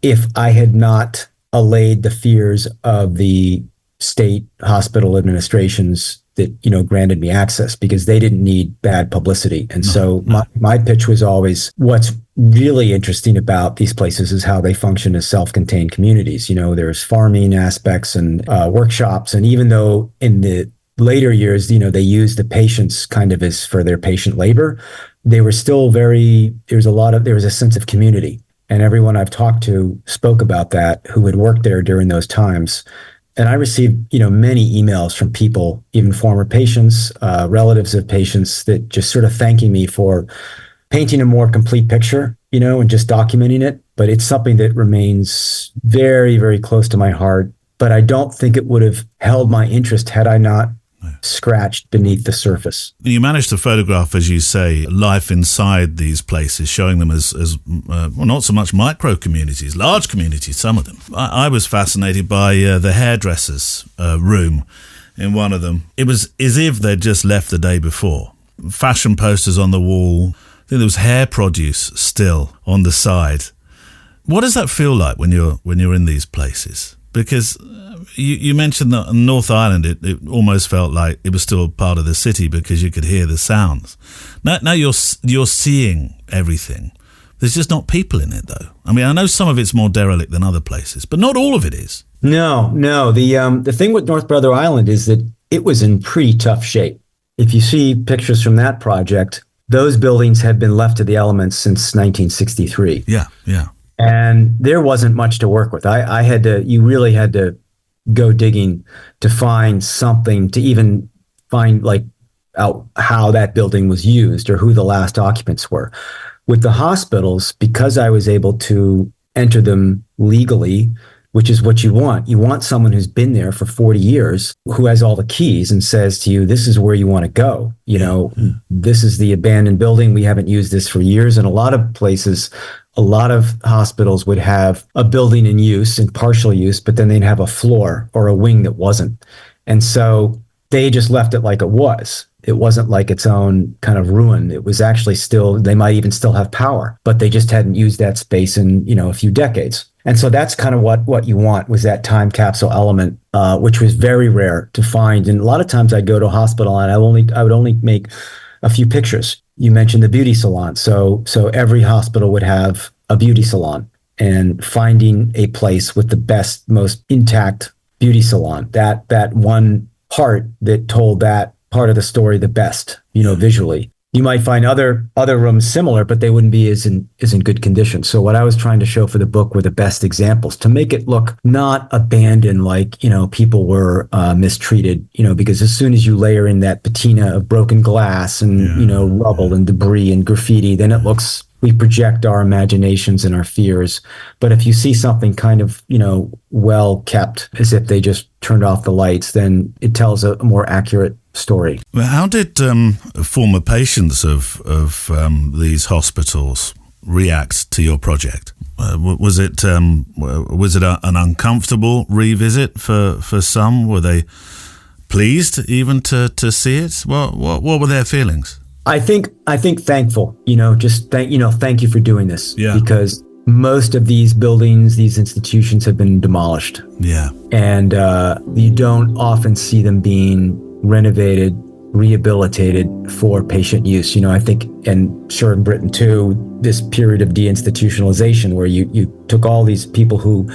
if I had not allayed the fears of the state hospital administrations that, granted me access, because they didn't need bad publicity. And so my pitch was always, what's really interesting about these places is how they function as self-contained communities. There's farming aspects and workshops. And even though in the later years, they used the patients kind of as for their patient labor, they were still there was a sense of community. And everyone I've talked to spoke about that, who had worked there during those times. And I received, many emails from people, even former patients, relatives of patients, that just sort of thanking me for painting a more complete picture, and just documenting it. But it's something that remains very, very close to my heart. But I don't think it would have held my interest had I not scratched beneath the surface. You managed to photograph, as you say, life inside these places, showing them as not so much micro communities, large communities, some of them. I was fascinated by the hairdresser's room in one of them. It was as if they'd just left the day before. Fashion posters on the wall. I think there was hair produce still on the side. What does that feel like when you're in these places? Because you mentioned that on North Island, it almost felt like it was still part of the city because you could hear the sounds. Now you're seeing everything. There's just not people in it, though. I mean, I know some of it's more derelict than other places, but not all of it is. No. The thing with North Brother Island is that it was in pretty tough shape. If you see pictures from that project, those buildings had been left to the elements since 1963. Yeah. And there wasn't much to work with. You really had to go digging to find something, to even find out how that building was used or who the last occupants were. With the hospitals, because I was able to enter them legally, which is what you want. You want someone who's been there for 40 years, who has all the keys and says to you, this is where you want to go. This is the abandoned building. We haven't used this for years. And a lot of places, a lot of hospitals would have a building in use, in partial use, but then they'd have a floor or a wing that wasn't. And so they just left it like it was. It wasn't like its own kind of ruin. It was actually still, they might even still have power, but they just hadn't used that space in, a few decades. And so that's kind of what you want, was that time capsule element, which was very rare to find. And a lot of times I'd go to a hospital and I would only make a few pictures. You mentioned the beauty salon. So every hospital would have a beauty salon, and finding a place with the best, most intact beauty salon, that one part that told that part of the story the best, visually. You might find other rooms similar, but they wouldn't be as in good condition. So what I was trying to show for the book were the best examples to make it look not abandoned, like, people were mistreated, because as soon as you layer in that patina of broken glass and, rubble and debris and graffiti, then it looks, we project our imaginations and our fears. But if you see something kind of, well kept, as if they just turned off the lights, then it tells a more accurate story. Well, how did former patients of these hospitals react to your project? Was it an uncomfortable revisit for some? Were they pleased even to see it? What were their feelings? I think thankful. Thank you for doing this. Yeah. Because most of these buildings, these institutions have been demolished. Yeah. And you don't often see them being renovated, rehabilitated for patient use. I think, and sure in Britain too, this period of deinstitutionalization where you took all these people who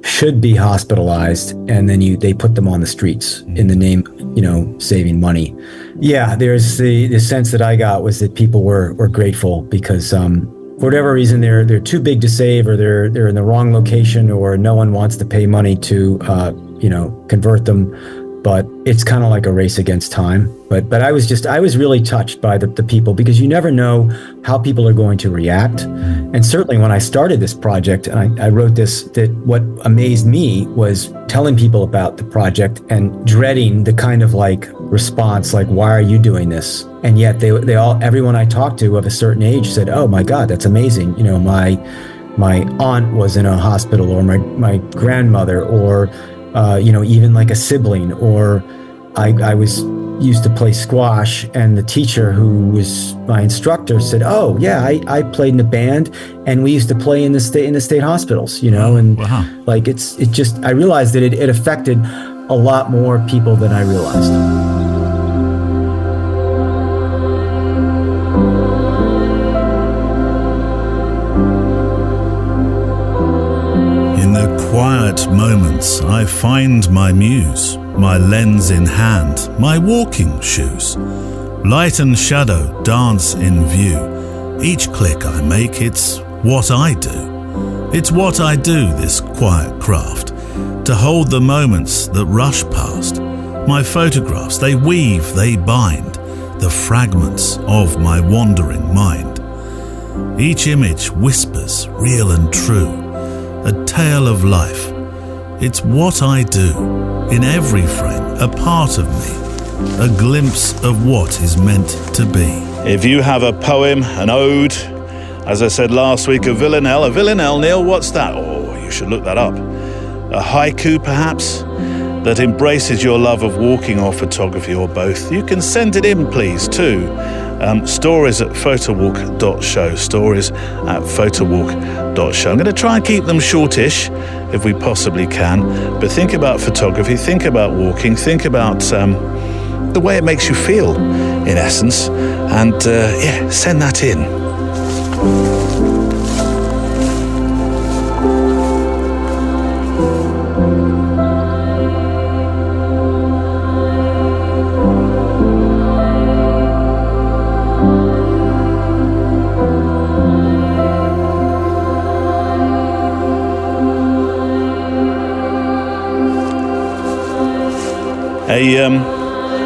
should be hospitalized, and then they put them on the streets in the name, saving money. Yeah, there's the sense that I got was that people were grateful because for whatever reason they're too big to save, or they're in the wrong location, or no one wants to pay money to convert them. But it's kind of like a race against time. But I was really touched by the people, because you never know how people are going to react. And certainly when I started this project and I wrote this, that what amazed me was telling people about the project and dreading the kind of like response, like, why are you doing this? And yet everyone I talked to of a certain age said, oh my God, that's amazing. My aunt was in a hospital, or my grandmother, or even like a sibling, or I was used to play squash, and the teacher who was my instructor said, oh yeah, I played in a band, and we used to play in the state hospitals, and wow. Like I realized that it affected a lot more people than I realized. Quiet moments, I find my muse, my lens in hand, my walking shoes. Light and shadow dance in view. Each click I make, it's what I do. It's what I do, this quiet craft, to hold the moments that rush past. My photographs, they weave, they bind, the fragments of my wandering mind. Each image whispers, real and true, a tale of life. It's what I do, in every frame, a part of me, a glimpse of what is meant to be. If you have a poem, an ode, as I said last week, a villanelle, Neil, what's that? Oh, you should look that up. A haiku, perhaps, that embraces your love of walking or photography, or both, you can send it in, please, to stories@photowalk.show, stories@photowalk.show. I'm going to try and keep them shortish if we possibly can, but think about photography, think about walking, think about the way it makes you feel, in essence, and send that in.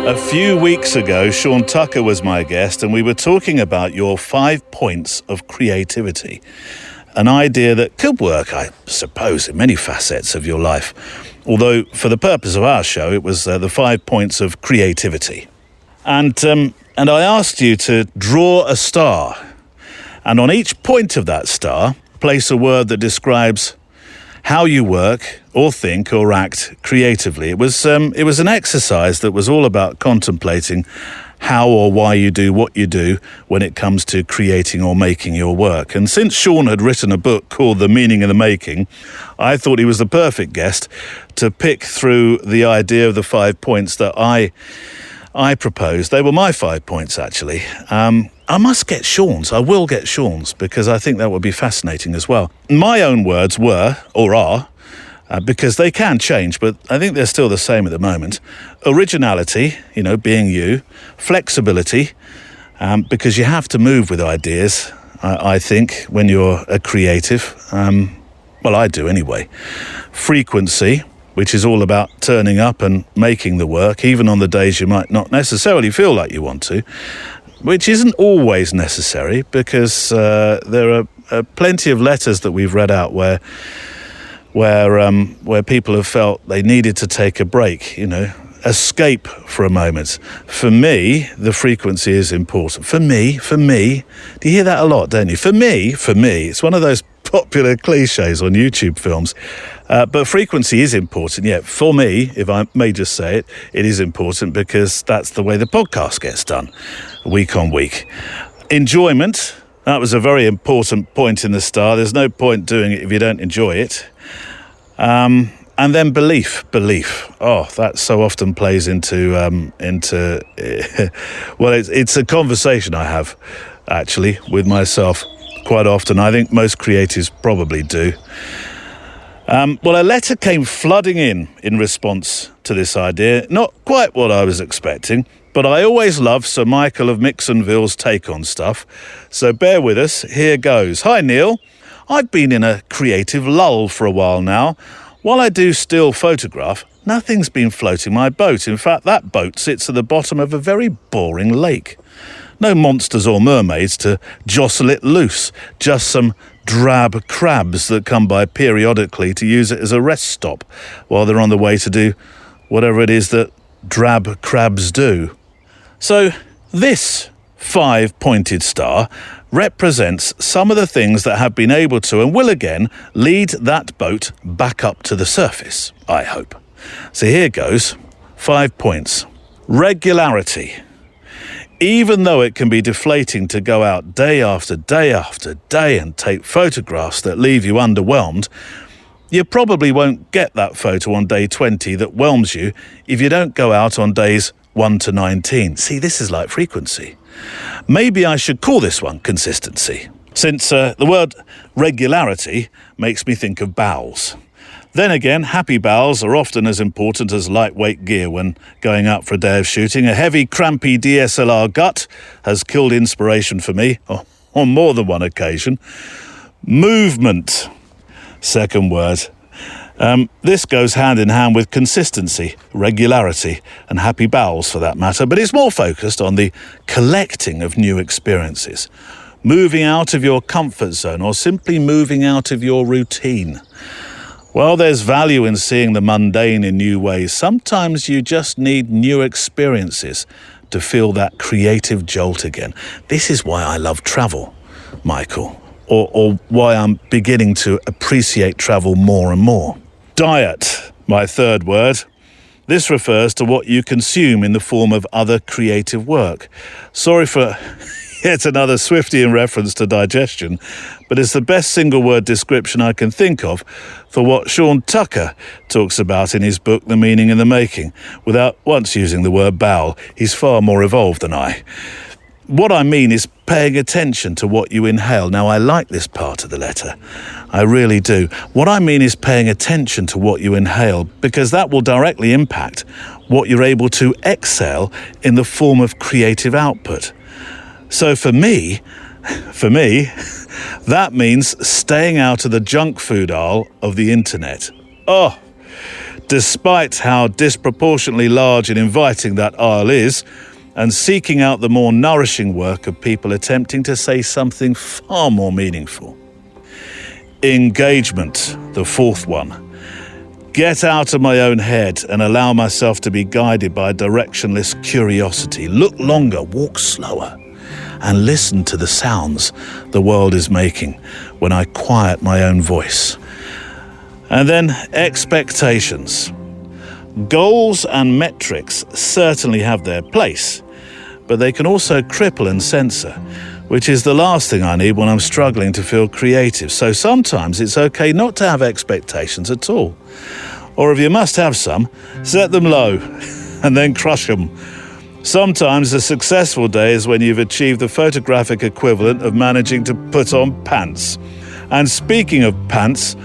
A few weeks ago, Sean Tucker was my guest, and we were talking about your 5 points of creativity, an idea that could work, I suppose, in many facets of your life. Although, for the purpose of our show, it was the 5 points of creativity. And I asked you to draw a star, and on each point of that star, place a word that describes how you work or think or act creatively. It was an exercise that was all about contemplating how or why you do what you do when it comes to creating or making your work. And since Sean had written a book called The Meaning of the Making, I thought he was the perfect guest to pick through the idea of the 5 points that I proposed. They were my 5 points, actually. I must get Sean's. I will get Sean's, because I think that would be fascinating as well. My own words were, or are, because they can change, but I think they're still the same at the moment. Originality, being you. Flexibility, because you have to move with ideas, I think, when you're a creative. Well, I do anyway. Frequency, which is all about turning up and making the work, even on the days you might not necessarily feel like you want to, which isn't always necessary, because there are plenty of letters that we've read out where people have felt they needed to take a break, escape for a moment. For me, the frequency is important. For me, do you hear that a lot, don't you? For me, it's one of those popular cliches on YouTube films. But frequency is important, yeah. For me, if I may just say it, it is important, because that's the way the podcast gets done, week on week. Enjoyment, that was a very important point in the star. There's no point doing it if you don't enjoy it. And then belief. Oh, that so often plays into well, it's a conversation I have, actually, with myself quite often. I think most creatives probably do. Well, a letter came flooding in response to this idea. Not quite what I was expecting, but I always love Sir Michael of Mixonville's take on stuff. So bear with us, here goes. Hi Neil, I've been in a creative lull for a while now. While I do still photograph, nothing's been floating my boat. In fact, that boat sits at the bottom of a very boring lake. No monsters or mermaids to jostle it loose, just some drab crabs that come by periodically to use it as a rest stop while they're on the way to do whatever it is that drab crabs do. So this 5-pointed star represents some of the things that have been able to and will again lead that boat back up to the surface, I hope. So here goes, 5 points. Regularity. Even though it can be deflating to go out day after day after day and take photographs that leave you underwhelmed, you probably won't get that photo on day 20 that whelms you if you don't go out on days 1 to 19. See, this is like frequency. Maybe I should call this one consistency, since the word regularity makes me think of bowels. Then again, happy bowels are often as important as lightweight gear when going out for a day of shooting. A heavy, crampy DSLR gut has killed inspiration for me on more than one occasion. Movement, second word. This goes hand in hand with consistency, regularity, and happy bowels for that matter, but it's more focused on the collecting of new experiences. Moving out of your comfort zone or simply moving out of your routine. While there's value in seeing the mundane in new ways, sometimes you just need new experiences to feel that creative jolt again. This is why I love travel, Michael, or why I'm beginning to appreciate travel more and more. Diet, my third word. This refers to what you consume in the form of other creative work. Sorry for yet another Swiftian reference to digestion, but it's the best single-word description I can think of for what Sean Tucker talks about in his book The Meaning in the Making, without once using the word bowel. He's far more evolved than I. What I mean is paying attention to what you inhale. Now, I like this part of the letter. I really do. What I mean is paying attention to what you inhale, because that will directly impact what you're able to exhale in the form of creative output. So for me, that means staying out of the junk food aisle of the internet. Oh, despite how disproportionately large and inviting that aisle is, and seeking out the more nourishing work of people attempting to say something far more meaningful. Engagement, the fourth one. Get out of my own head and allow myself to be guided by directionless curiosity. Look longer, walk slower, and listen to the sounds the world is making when I quiet my own voice. And then expectations. Goals and metrics certainly have their place, but they can also cripple and censor, which is the last thing I need when I'm struggling to feel creative. So sometimes it's okay not to have expectations at all. Or if you must have some, set them low and then crush them. Sometimes a successful day is when you've achieved the photographic equivalent of managing to put on pants. And speaking of pants,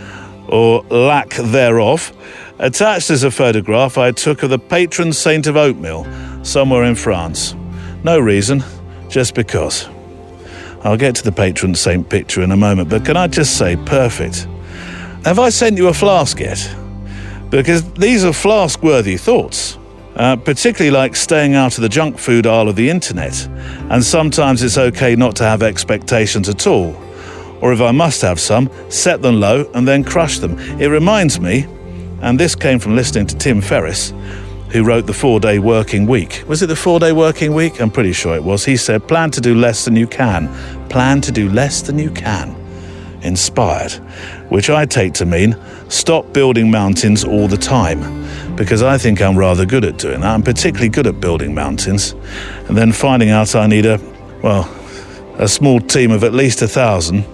or lack thereof, attached is a photograph I took of the patron saint of oatmeal somewhere in France. No reason, just because. I'll get to the patron saint picture in a moment, but can I just say, perfect. Have I sent you a flask yet? Because these are flask-worthy thoughts. Particularly like staying out of the junk food aisle of the internet. And sometimes it's okay not to have expectations at all. Or if I must have some, set them low and then crush them. It reminds me, and this came from listening to Tim Ferriss, who wrote The 4-Day Working Week. Was it The 4-Day Working Week? I'm pretty sure it was. He said, plan to do less than you can. Plan to do less than you can. Inspired. Which I take to mean, stop building mountains all the time. Because I think I'm rather good at doing that. I'm particularly good at building mountains. And then finding out I need a small team of at least 1,000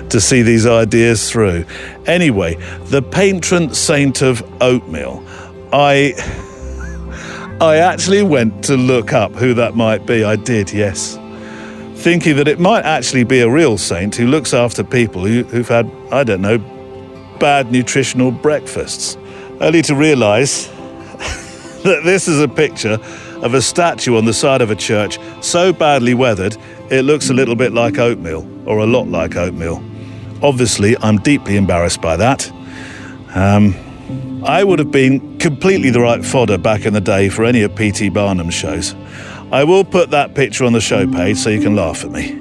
to see these ideas through. Anyway, the patron saint of oatmeal. I actually went to look up who that might be. I did, yes. Thinking that it might actually be a real saint who looks after people who've had, I don't know, bad nutritional breakfasts, only to realise that this is a picture of a statue on the side of a church so badly weathered it looks a little bit like oatmeal, or a lot like oatmeal. Obviously, I'm deeply embarrassed by that. I would have been completely the right fodder back in the day for any of P.T. Barnum's shows. I will put that picture on the show page so you can laugh at me.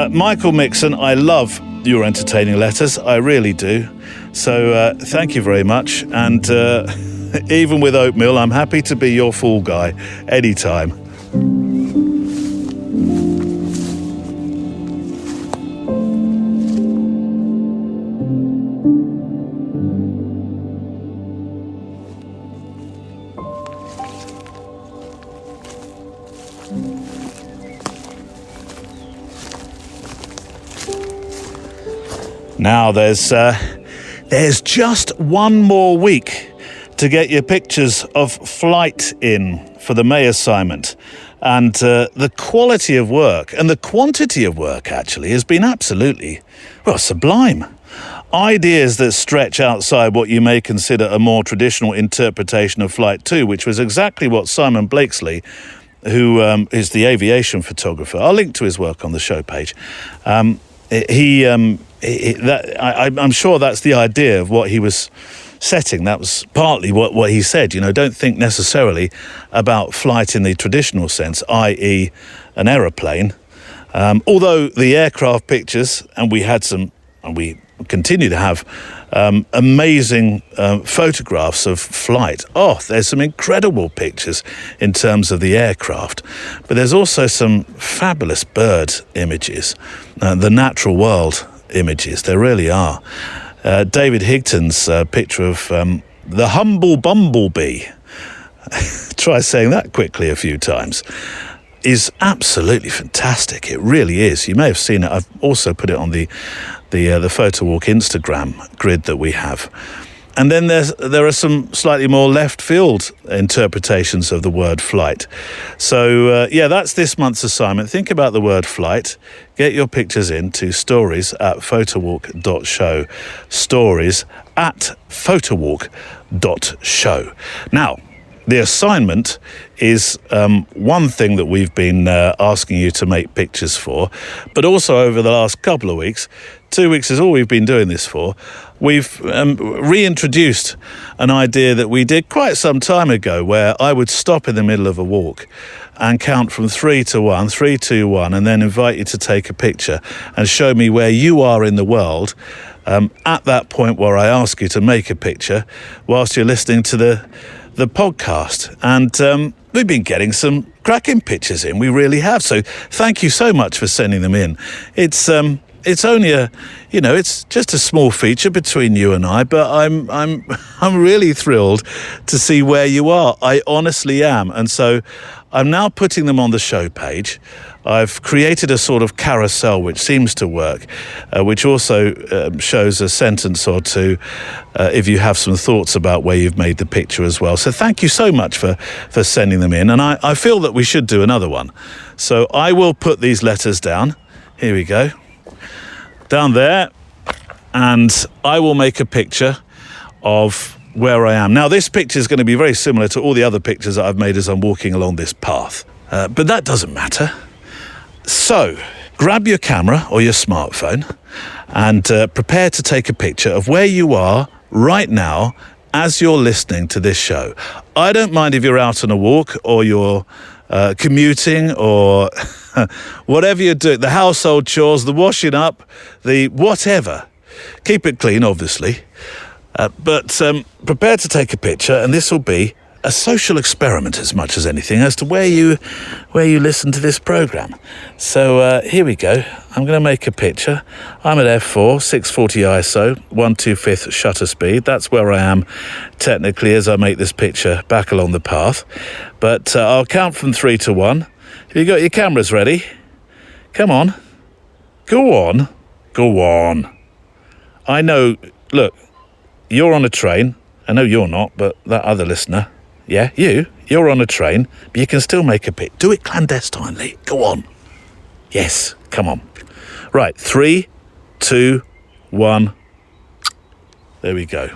Michael Mixon, I love your entertaining letters, I really do. So thank you very much. And even with oatmeal, I'm happy to be your fool guy anytime. Now there's just one more week to get your pictures of flight in for the May assignment. And the quality of work and the quantity of work actually has been absolutely, well, sublime. Ideas that stretch outside what you may consider a more traditional interpretation of Flight 2, which was exactly what Simon Blakesley, who is the aviation photographer, I'll link to his work on the show page, I'm sure that's the idea of what he was setting. That was partly what he said. You know, don't think necessarily about flight in the traditional sense, i.e. an aeroplane. Although the aircraft pictures, and we had some, and we continue to have amazing photographs of flight. Oh, there's some incredible pictures in terms of the aircraft. But there's also some fabulous bird images, the natural world images. There really are. David Higton's picture of the humble bumblebee, try saying that quickly a few times, is absolutely fantastic. It really is. You may have seen it. I've also put it on the Photo Walk Instagram grid that we have. And then there are some slightly more left field interpretations of the word flight. So that's this month's assignment. Think about the word flight. Get your pictures in to stories@photowalk.show. Stories@photowalk.show. Now, the assignment is one thing that we've been asking you to make pictures for, but also over the last couple of weeks, 2 weeks is all we've been doing this for, we've reintroduced an idea that we did quite some time ago, where I would stop in the middle of a walk and count from 3 to 1, 3, 2, 1, and then invite you to take a picture and show me where you are in the world at that point where I ask you to make a picture whilst you're listening to the podcast. And we've been getting some cracking pictures in. We really have. So thank you so much for sending them in. It's only it's just a small feature between you and I, but I'm really thrilled to see where you are. I honestly am. And so I'm now putting them on the show page. I've created a sort of carousel which seems to work, which also shows a sentence or two if you have some thoughts about where you've made the picture as well. So thank you so much for sending them in. And I feel that we should do another one. So I will put these letters down. Here we go. Down there. And I will make a picture of where I am. Now, this picture is going to be very similar to all the other pictures that I've made as I'm walking along this path. But that doesn't matter. So, grab your camera or your smartphone and prepare to take a picture of where you are right now as you're listening to this show. I don't mind if you're out on a walk or you're commuting or whatever you're doing, the household chores, the washing up, the whatever. Keep it clean, obviously. But prepare to take a picture, and this will be a social experiment as much as anything as to where you listen to this program. So here we go. I'm going to make a picture. I'm at f4, 640 ISO, 1/2/5 shutter speed. That's where I am technically as I make this picture back along the path. But I'll count from 3 to 1. Have you got your cameras ready? Come on. Go on. Go on. I know, look, you're on a train. I know you're not, but that other listener, yeah, you're on a train, but you can still make a pic. Do it clandestinely. Go on. Yes, come on. Right, 3, 2, 1. There we go.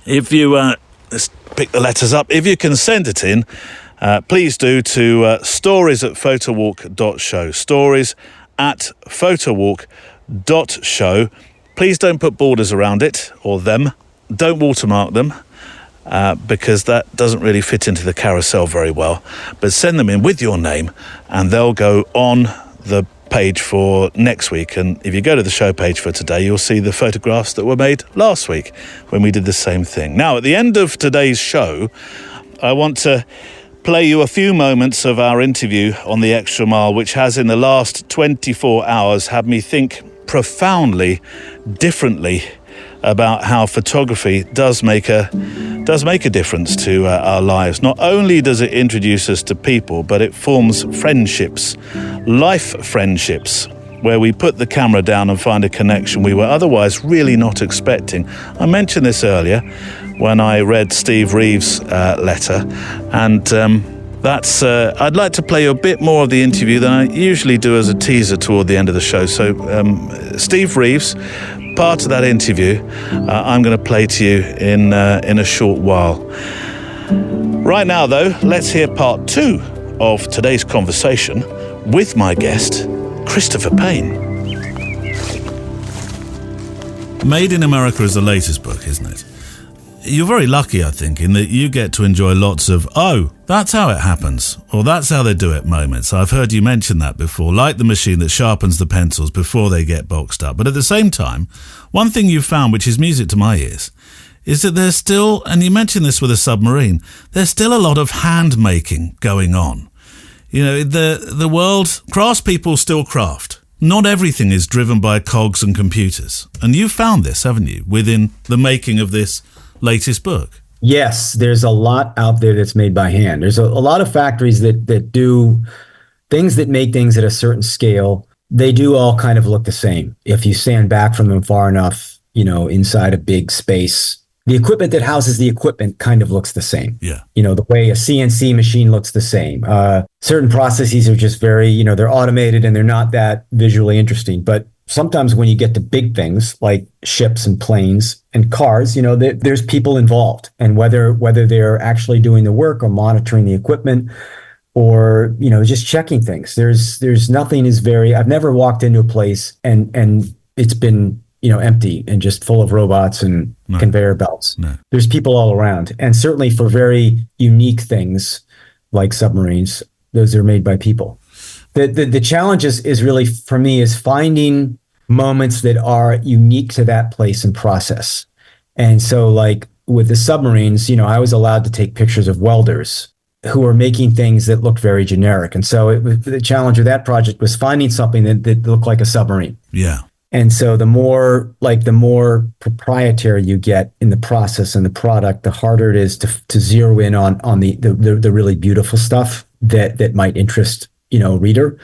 If you, let's pick the letters up. If you can send it in, please do to stories@photowalk.show. Stories@photowalk.show. Please don't put borders around it or them. Don't watermark them because that doesn't really fit into the carousel very well. But send them in with your name and they'll go on the page for next week. And if you go to the show page for today, you'll see the photographs that were made last week when we did the same thing. Now, at the end of today's show, I want to play you a few moments of our interview on the Extra Mile, which has in the last 24 hours had me think profoundly differently about how photography does make a difference to our lives. Not only does it introduce us to people, but it forms friendships, life friendships, where we put the camera down and find a connection we were otherwise really not expecting. I mentioned this earlier when I read Steve Reeves' letter, and that's. I'd like to play you a bit more of the interview than I usually do as a teaser toward the end of the show. So, Steve Reeves, part of that interview, I'm going to play to you in a short while. Right now, though, let's hear part 2 of today's conversation with my guest, Christopher Payne. Made in America is the latest book, isn't it? You're very lucky, I think, in that you get to enjoy lots of, oh, that's how it happens, or that's how they do it moments. I've heard you mention that before, like the machine that sharpens the pencils before they get boxed up. But at the same time, one thing you've found, which is music to my ears, is that there's still, and you mentioned this with a submarine, there's still a lot of hand-making going on. You know, the world, craftspeople still craft. Not everything is driven by cogs and computers. And you found this, haven't you, within the making of this latest book? Yes, there's a lot out there that's made by hand. There's a lot of factories that do things that make things at a certain scale. They do all kind of look the same. If you stand back from them far enough, inside a big space, the equipment that houses the equipment kind of looks the same. Yeah. The way a CNC machine looks the same. Certain processes are just very, they're automated and they're not that visually interesting. But sometimes when you get to big things like ships and planes and cars, there's people involved. And whether they're actually doing the work or monitoring the equipment or, just checking things, there's nothing I've never walked into a place and it's been, empty and just full of robots and conveyor belts. No. There's people all around. And certainly for very unique things like submarines, those are made by people. The challenge is really, for me, is finding moments that are unique to that place and process. And so like with the submarines, I was allowed to take pictures of welders who were making things that looked very generic. And so the challenge of that project was finding something that looked like a submarine. Yeah. And so the more proprietary you get in the process and the product, the harder it is to zero in on the really beautiful stuff that might interest, reader,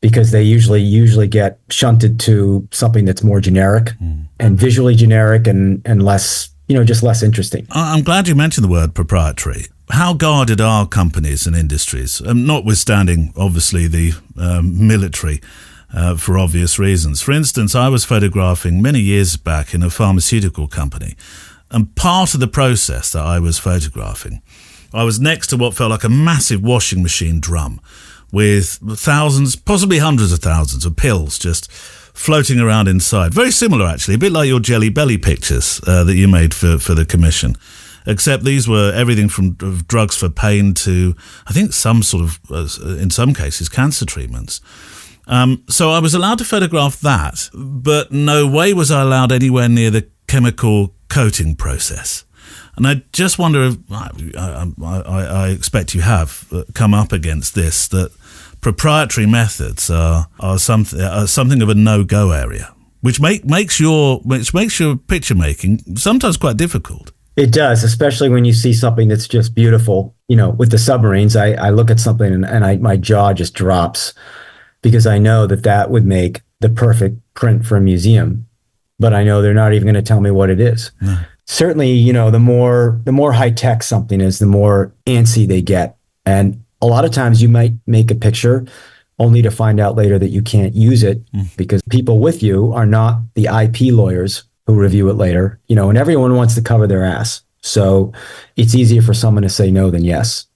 because they usually get shunted to something that's more generic and visually generic and less, just less interesting. I'm glad you mentioned the word proprietary. How guarded are companies and industries, notwithstanding, obviously, the military, for obvious reasons? For instance, I was photographing many years back in a pharmaceutical company, and part of the process that I was photographing, I was next to what felt like a massive washing machine drum with thousands, possibly hundreds of thousands of pills just floating around inside. Very similar, actually, a bit like your Jelly Belly pictures that you made for the commission. Except these were everything from drugs for pain to, I think, some sort of, in some cases, cancer treatments. So I was allowed to photograph that, but no way was I allowed anywhere near the chemical coating process. And I just wonder if, I expect you have come up against this, that proprietary methods are something of a no-go area, which makes your picture making sometimes quite difficult. It does, especially when you see something that's just beautiful. With the submarines, I look at something and my jaw just drops, because I know that would make the perfect print for a museum, but I know they're not even going to tell me what it is. No. Certainly, the more high tech something is, the more antsy they get. And a lot of times you might make a picture only to find out later that you can't use it because people with you are not the IP lawyers who review it later, and everyone wants to cover their ass. So it's easier for someone to say no than yes.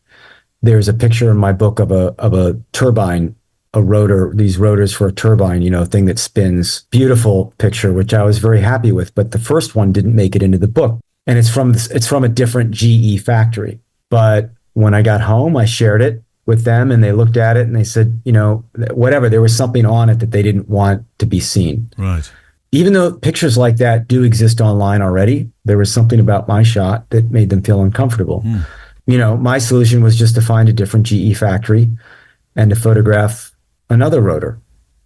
There's a picture in my book of a turbine, a rotor, these rotors for a turbine, thing that spins. Beautiful picture, which I was very happy with. But the first one didn't make it into the book. And it's from a different GE factory. But when I got home, I shared it with them and they looked at it and they said, whatever, there was something on it that they didn't want to be seen. Right. Even though pictures like that do exist online already, there was something about my shot that made them feel uncomfortable. My solution was just to find a different GE factory and to photograph another rotor.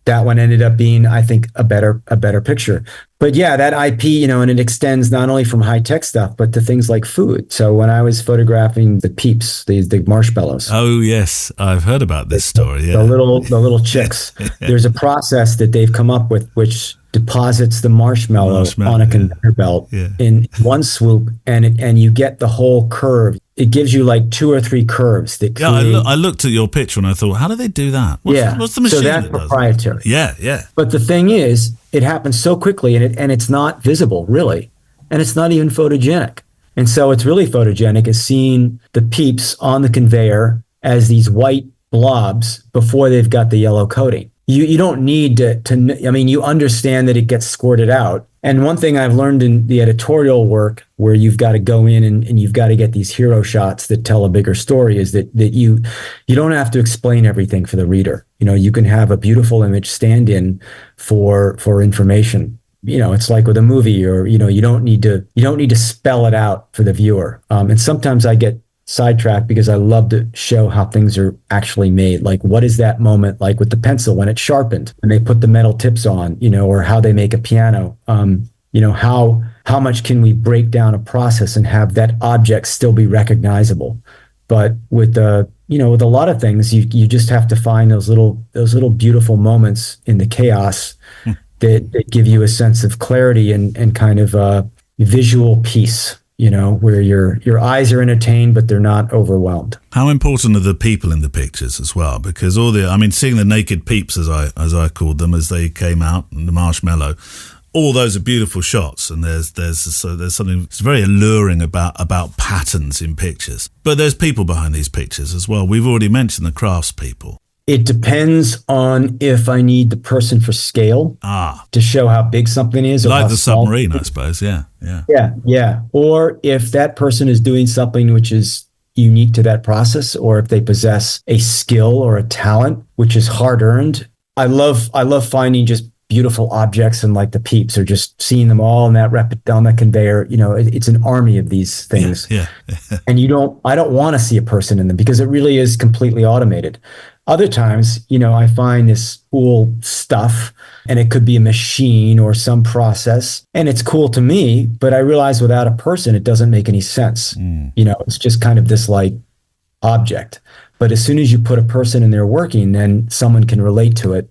That one ended up being, I think, a better picture. But yeah, that IP, and it extends not only from high tech stuff, but to things like food. So when I was photographing the peeps, the marshmallows. Oh yes, I've heard about this story. Yeah. The little chicks. There's a process that they've come up with which deposits the marshmallow on a conveyor belt in one swoop, and you get the whole curve. It gives you like 2 or 3 curves that create. I looked at your picture and I thought, how do they do that? What's the machine? So that's proprietary. Yeah. But the thing is, it happens so quickly, and it's not visible really, and it's not even photogenic. And so it's really photogenic is seeing the peeps on the conveyor as these white blobs before they've got the yellow coating. You don't need to, you understand that it gets squirted out. And one thing I've learned in the editorial work where you've got to go in and you've got to get these hero shots that tell a bigger story is that you don't have to explain everything for the reader. You can have a beautiful image stand in for information. It's like with a movie or, you don't need to spell it out for the viewer. And sometimes I get sidetracked because I love to show how things are actually made. Like, what is that moment like with the pencil when it's sharpened and they put the metal tips on, or how they make a piano. How much can we break down a process and have that object still be recognizable? But with with a lot of things, you just have to find those little beautiful moments in the chaos that give you a sense of clarity and kind of visual peace. Where your eyes are entertained, but they're not overwhelmed. How important are the people in the pictures as well? Because seeing the naked peeps, as I called them, as they came out, and the marshmallow, all those are beautiful shots, and there's something that's very alluring about patterns in pictures. But there's people behind these pictures as well. We've already mentioned the craftspeople. It depends on if I need the person for scale to show how big something is. Or like the submarine, I suppose. Yeah. Or if that person is doing something which is unique to that process, or if they possess a skill or a talent which is hard earned. I love finding just beautiful objects, and like the peeps, or just seeing them all on that conveyor. It's an army of these things. Yeah. And I don't want to see a person in them because it really is completely automated. Other times, I find this cool stuff, and it could be a machine or some process, and it's cool to me, but I realize without a person, it doesn't make any sense. It's just kind of this like object. But as soon as you put a person in there working, then someone can relate to it.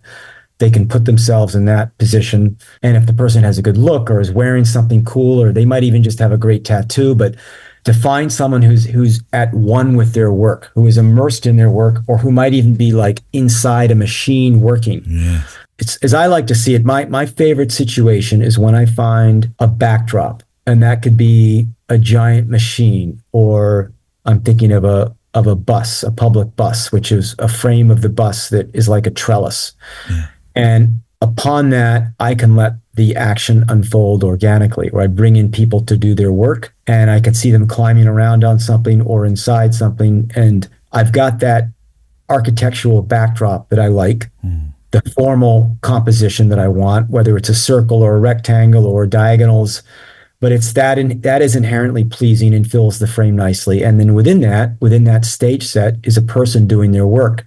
They can put themselves in that position. And if the person has a good look or is wearing something cool, or they might even just have a great tattoo, but to find someone who's at one with their work, who is immersed in their work, or who might even be like inside a machine working. Yeah. It's, as I like to see it, my favorite situation is when I find a backdrop, and that could be a giant machine, or I'm thinking of a bus, a public bus, which is a frame of the bus that is like a trellis. Yeah. And upon that, I can let the action unfold organically, where I bring in people to do their work, and I can see them climbing around on something or inside something. And I've got that architectural backdrop that I like, the formal composition that I want, whether it's a circle or a rectangle or diagonals, but it's that is inherently pleasing and fills the frame nicely. And then within that stage set is a person doing their work.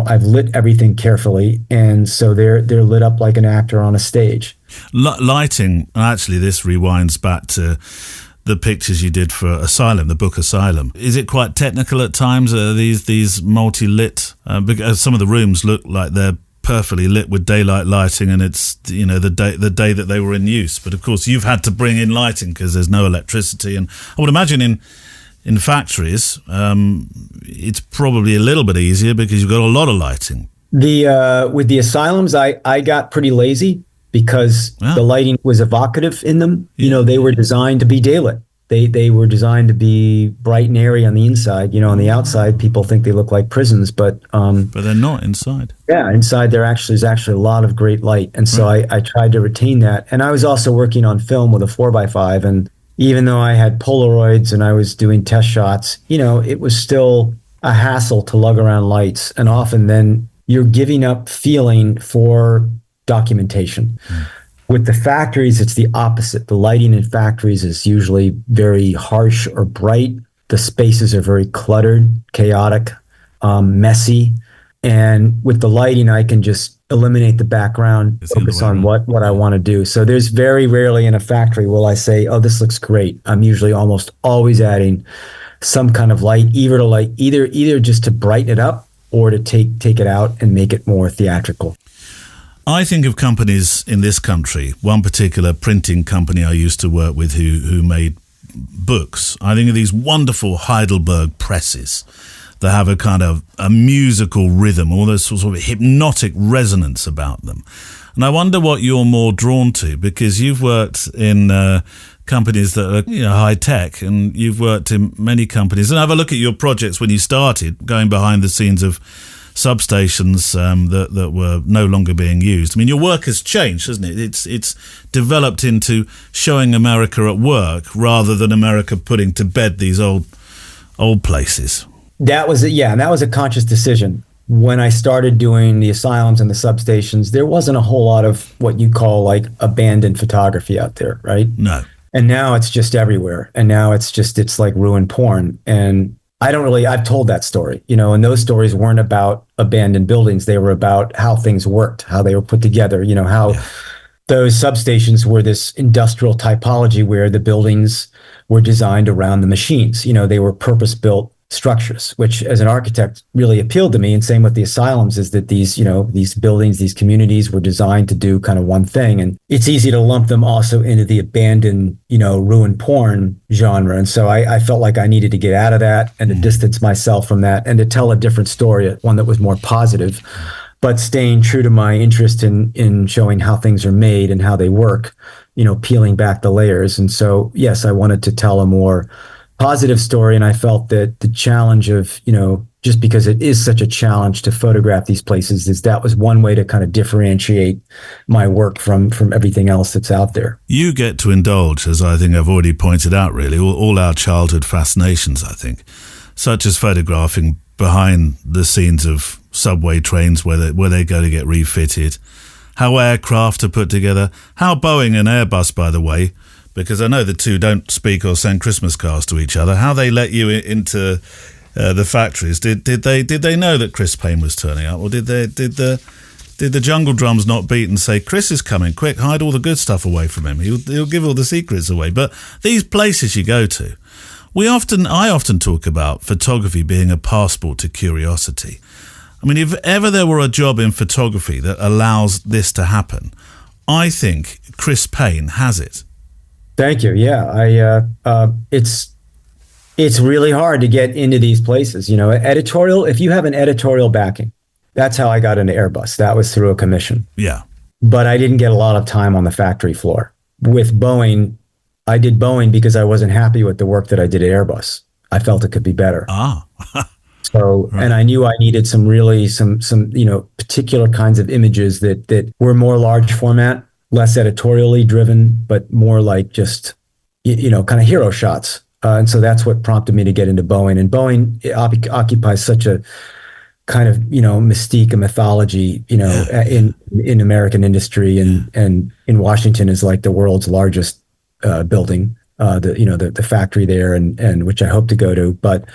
I've lit everything carefully, and so they're lit up like an actor on a stage. Lighting, actually, this rewinds back to the pictures you did for Asylum, the book Asylum. Is it quite technical at times? Are these multi-lit? Because some of the rooms look like they're perfectly lit with daylight lighting, and it's the day that they were in use. But of course, you've had to bring in lighting because there's no electricity, and I would imagine in factories, it's probably a little bit easier because you've got a lot of lighting. With the Asylums, I got pretty lazy, because Yeah. the lighting was evocative in them. Yeah. They were designed to be daylit. They were designed to be bright and airy on the inside. On the outside, people think they look like prisons, but they're not inside. yeah, inside there's actually a lot of great light. And so Right. I tried to retain that. And I was also working on film with a 4x5. And even though I had Polaroids and I was doing test shots, it was still a hassle to lug around lights. And often then you're giving up feeling for documentation. With the factories, it's the opposite. The lighting in factories is usually very harsh or bright. The spaces are very cluttered, chaotic, messy. And with the lighting, I can just eliminate the background, It's the other focus way on around. what I want to do. So there's very rarely in a factory will I say, oh, this looks great. I'm usually almost always adding some kind of light, either just to brighten it up or to take it out and make it more theatrical. I think of companies in this country, one particular printing company I used to work with who made books. I think of these wonderful Heidelberg presses that have a kind of a musical rhythm, all this sort of hypnotic resonance about them. And I wonder what you're more drawn to, because you've worked in companies that are high tech, and you've worked in many companies. And have a look at your projects when you started, going behind the scenes of substations that were no longer being used. I mean, your work has changed, hasn't it? It's developed into showing America at work rather than America putting to bed these old places. That was and that was a conscious decision. When I started doing the asylums and the substations, there wasn't a whole lot of what you call like abandoned photography out there, right? No. And now it's just everywhere. And now it's like ruined porn. And I've told that story, and those stories weren't about abandoned buildings. They were about how things worked, how they were put together, how those substations were this industrial typology where the buildings were designed around the machines. They were purpose-built structures, which as an architect really appealed to me. And same with the asylums, is that these buildings, these communities were designed to do kind of one thing. And it's easy to lump them also into the abandoned, ruined porn genre. And so I felt like I needed to get out of that and to distance myself from that and to tell a different story, one that was more positive, but staying true to my interest in showing how things are made and how they work, peeling back the layers. And so, yes, I wanted to tell a more positive story. And I felt that the challenge of, just because it is such a challenge to photograph these places, that was one way to kind of differentiate my work from everything else that's out there. You get to indulge, as I think I've already pointed out, really, all our childhood fascinations, I think, such as photographing behind the scenes of subway trains where they go to get refitted, how aircraft are put together, how Boeing and Airbus, by the way, because I know the two don't speak or send Christmas cards to each other, how they let you into the factories. Did they know that Chris Payne was turning up, or did the jungle drums not beat and say, Chris is coming, quick, hide all the good stuff away from him, he'll give all the secrets away? But these places you go to, I often talk about photography being a passport to curiosity. I mean, if ever there were a job in photography that allows this to happen, I think Chris Payne has it. Thank you. Yeah, it's really hard to get into these places. Editorial. If you have an editorial backing, that's how I got into Airbus. That was through a commission. Yeah. But I didn't get a lot of time on the factory floor. With Boeing, I did Boeing because I wasn't happy with the work that I did at Airbus. I felt it could be better. So, right. And I knew I needed some particular kinds of images that were more large format, less editorially driven, but more like just, kind of hero shots. And so that's what prompted me to get into Boeing. And Boeing occupies such a kind of, mystique and mythology, in American industry, and in Washington is like the world's largest building, the factory there, and which I hope to go to. But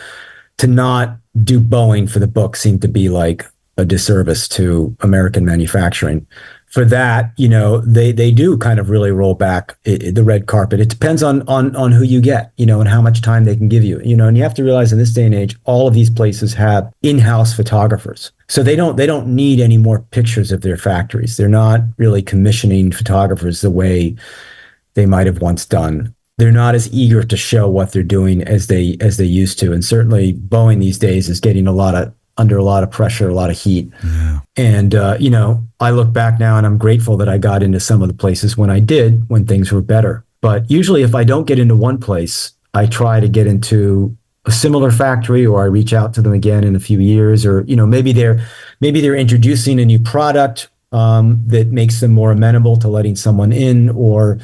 to not do Boeing for the book seemed to be like a disservice to American manufacturing. For that, they do kind of really roll back the red carpet. It depends on who you get, and how much time they can give you, and you have to realize in this day and age, all of these places have in-house photographers. So they don't need any more pictures of their factories. They're not really commissioning photographers the way they might have once done. They're not as eager to show what they're doing as they used to. And certainly Boeing these days is getting a lot under a lot of pressure, a lot of heat. Yeah. And, I look back now and I'm grateful that I got into some of the places when I did, when things were better. But usually if I don't get into one place, I try to get into a similar factory, or I reach out to them again in a few years, or, maybe they're introducing a new product that makes them more amenable to letting someone in, or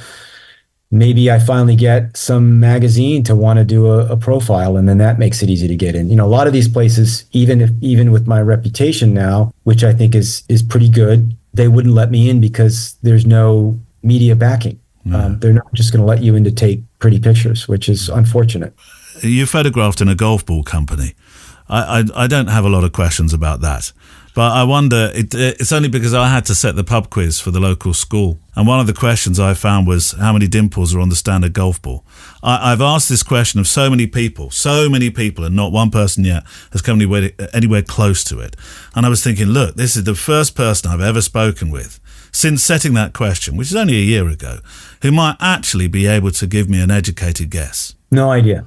maybe I finally get some magazine to want to do a profile, and then that makes it easy to get in. A lot of these places, even with my reputation now, which I think is pretty good, they wouldn't let me in because there's no media backing. They're not just going to let you in to take pretty pictures, which is unfortunate. You photographed in a golf ball company. I don't have a lot of questions about that. But I wonder, it's only because I had to set the pub quiz for the local school. And one of the questions I found was how many dimples are on the standard golf ball. I've asked this question of so many people, and not one person yet has come anywhere close to it. And I was thinking, look, this is the first person I've ever spoken with since setting that question, which is only a year ago, who might actually be able to give me an educated guess. No idea.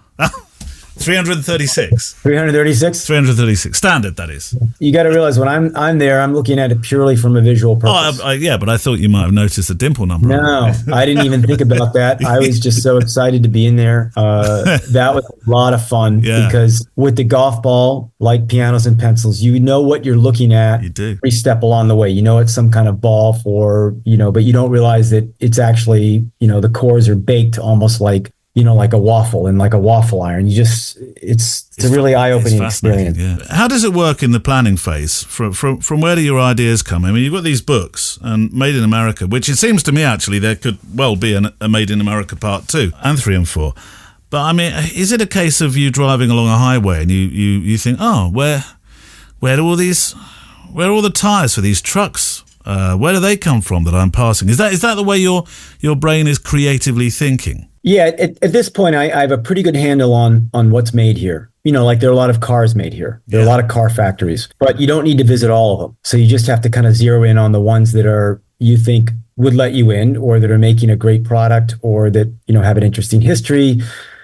336. 336? 336. Standard, that is. You got to realize when I'm there, I'm looking at it purely from a visual purpose. Yeah, but I thought you might have noticed the dimple number. No, I didn't even think about that. I was just so excited to be in there. That was a lot of fun because with the golf ball, like pianos and pencils, you know what you're looking at. You do. Every step along the way. You know it's some kind of ball for, but you don't realize that it's actually, the cores are baked almost like a waffle and like a waffle iron. It's a really eye-opening experience. Yeah. How does it work in the planning phase? From where do your ideas come? I mean, you've got these books and Made in America, which it seems to me actually there could well be a Made in America part 2 and 3 and 4. But I mean, is it a case of you driving along a highway and you think, oh, where are all the tires for these trucks? Where do they come from that I'm passing? Is that the way your brain is creatively thinking? Yeah, at this point, I have a pretty good handle on what's made here. Like there are a lot of cars made here. There are a lot of car factories, but you don't need to visit all of them. So you just have to kind of zero in on the ones that you think would let you in, or that are making a great product, or that, have an interesting history.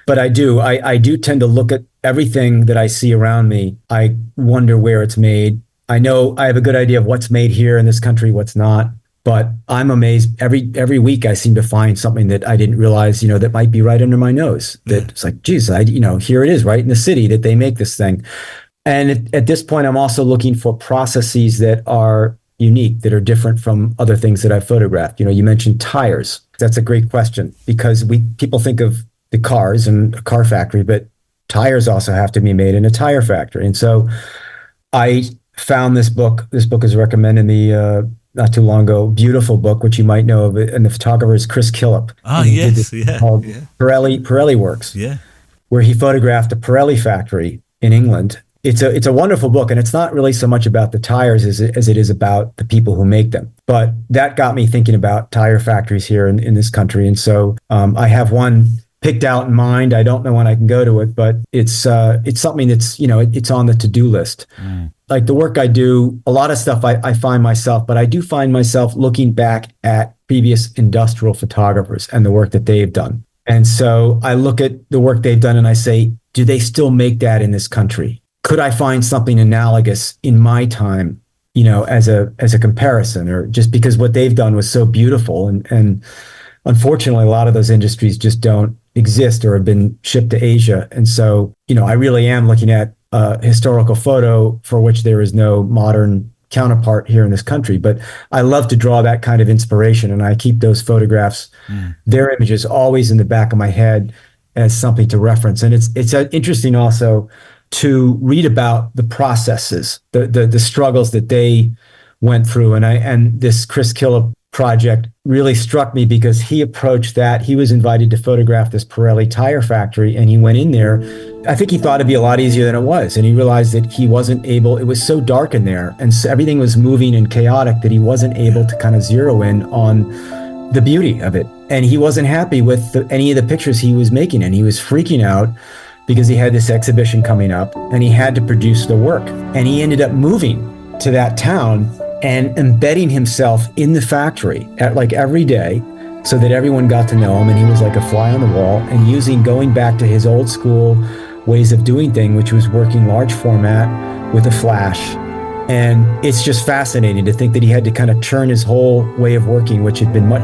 But I do tend to look at everything that I see around me. I wonder where it's made. I know I have a good idea of what's made here in this country, what's not. But I'm amazed every week I seem to find something that I didn't realize, that might be right under my nose. That it's like, geez, here it is right in the city that they make this thing. And at this point, I'm also looking for processes that are unique, that are different from other things that I've photographed. You mentioned tires. That's a great question because people think of the cars and a car factory, but tires also have to be made in a tire factory. And so I found this book. This book is recommended me not too long ago. Beautiful book, which you might know of, and the photographer is Chris Killip. Called Pirelli Works. Yeah, where he photographed a Pirelli factory in England. It's a wonderful book, and it's not really so much about the tires as it is about the people who make them. But that got me thinking about tire factories here in this country, and so I have one picked out in mind. I don't know when I can go to it, but it's something that's it's on the to-do list. Like the work I do, a lot of stuff I find myself, but I do find myself looking back at previous industrial photographers and the work that they've done. And so I look at the work they've done and I say, do they still make that in this country? Could I find something analogous in my time, as a comparison, or just because what they've done was so beautiful. And unfortunately, a lot of those industries just don't exist or have been shipped to Asia. And so, I really am looking at historical photo for which there is no modern counterpart here in this country. But I love to draw that kind of inspiration, and I keep those photographs, their images, always in the back of my head as something to reference. And it's interesting also to read about the processes, the struggles that they went through. And this Chris Killip project really struck me because he approached that. He was invited to photograph this Pirelli tire factory, and he went in there. I think he thought it'd be a lot easier than it was. And he realized that he wasn't able, it was so dark in there and so everything was moving and chaotic that he wasn't able to kind of zero in on the beauty of it. And he wasn't happy with any of the pictures he was making. And he was freaking out because he had this exhibition coming up and he had to produce the work. And he ended up moving to that town and embedding himself in the factory every day so that everyone got to know him, and he was like a fly on the wall, and going back to his old school ways of doing things, which was working large format, with a flash. And it's just fascinating to think that he had to kind of turn his whole way of working, which had been much,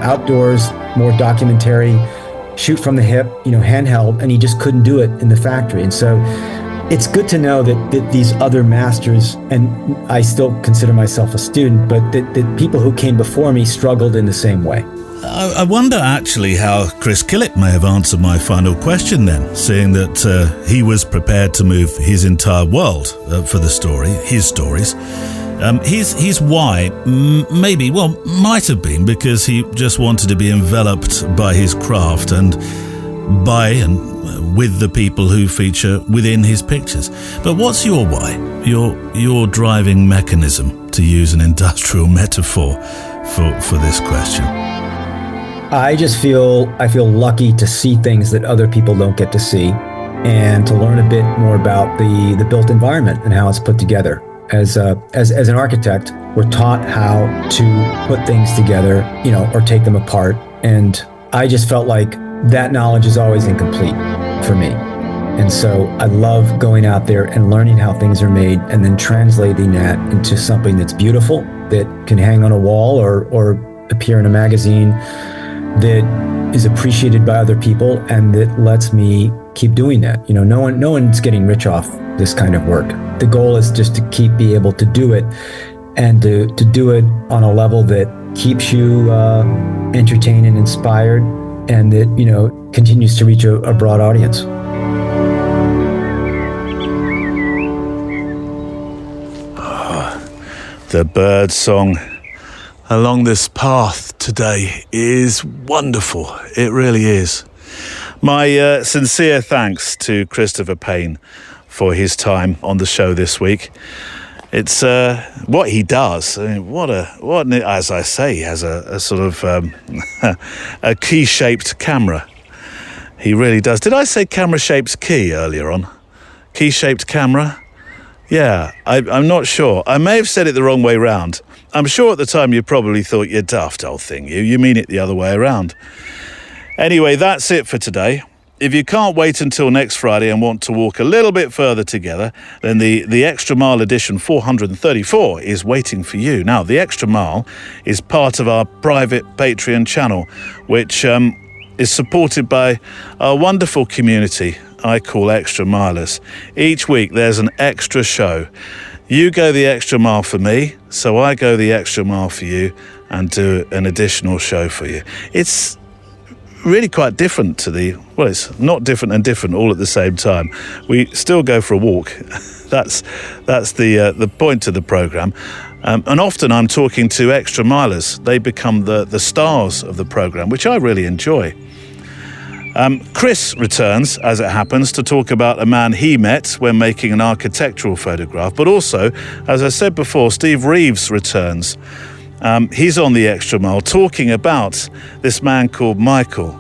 outdoors, more documentary, shoot from the hip, handheld, and he just couldn't do it in the factory. And so it's good to know that these other masters, and I still consider myself a student, but that people who came before me struggled in the same way. I wonder actually how Chris Killick may have answered my final question then, seeing that he was prepared to move his entire world for the story, his stories. His why might have been because he just wanted to be enveloped by his craft and with the people who feature within his pictures. But what's your why? Your driving mechanism, to use an industrial metaphor for this question. I feel lucky to see things that other people don't get to see, and to learn a bit more about the built environment and how it's put together. As an architect, we're taught how to put things together, or take them apart. And I just felt like that knowledge is always incomplete for me. And so I love going out there and learning how things are made, and then translating that into something that's beautiful, that can hang on a wall or appear in a magazine, that is appreciated by other people, and that lets me keep doing that. No one's getting rich off this kind of work. The goal is just to be able to do it, and to do it on a level that keeps you entertained and inspired, and that continues to reach a broad audience. The bird song along this path today is wonderful. It really is. My sincere thanks to Christopher Payne for his time on the show this week. It's what he does. I mean, as I say, he has a sort of a key-shaped camera. He really does. Did I say camera-shaped key earlier on? Key-shaped camera? Yeah, I'm not sure. I may have said it the wrong way round. I'm sure at the time you probably thought, you're daft, old thing. You mean it the other way around. Anyway, that's it for today. If you can't wait until next Friday and want to walk a little bit further together, then the Extra Mile edition 434 is waiting for you. Now, the Extra Mile is part of our private Patreon channel, which is supported by a wonderful community I call Extra Milers. Each week there's an extra show. You go the extra mile for me, so I go the extra mile for you and do an additional show for you. It's really quite different to it's not different and different all at the same time. We still go for a walk. That's the point of the programme. And often I'm talking to extra milers. They become the stars of the programme, which I really enjoy. Chris returns, as it happens, to talk about a man he met when making an architectural photograph. But also, as I said before, Steve Reeves returns. He's on the Extra Mile talking about this man called Michael.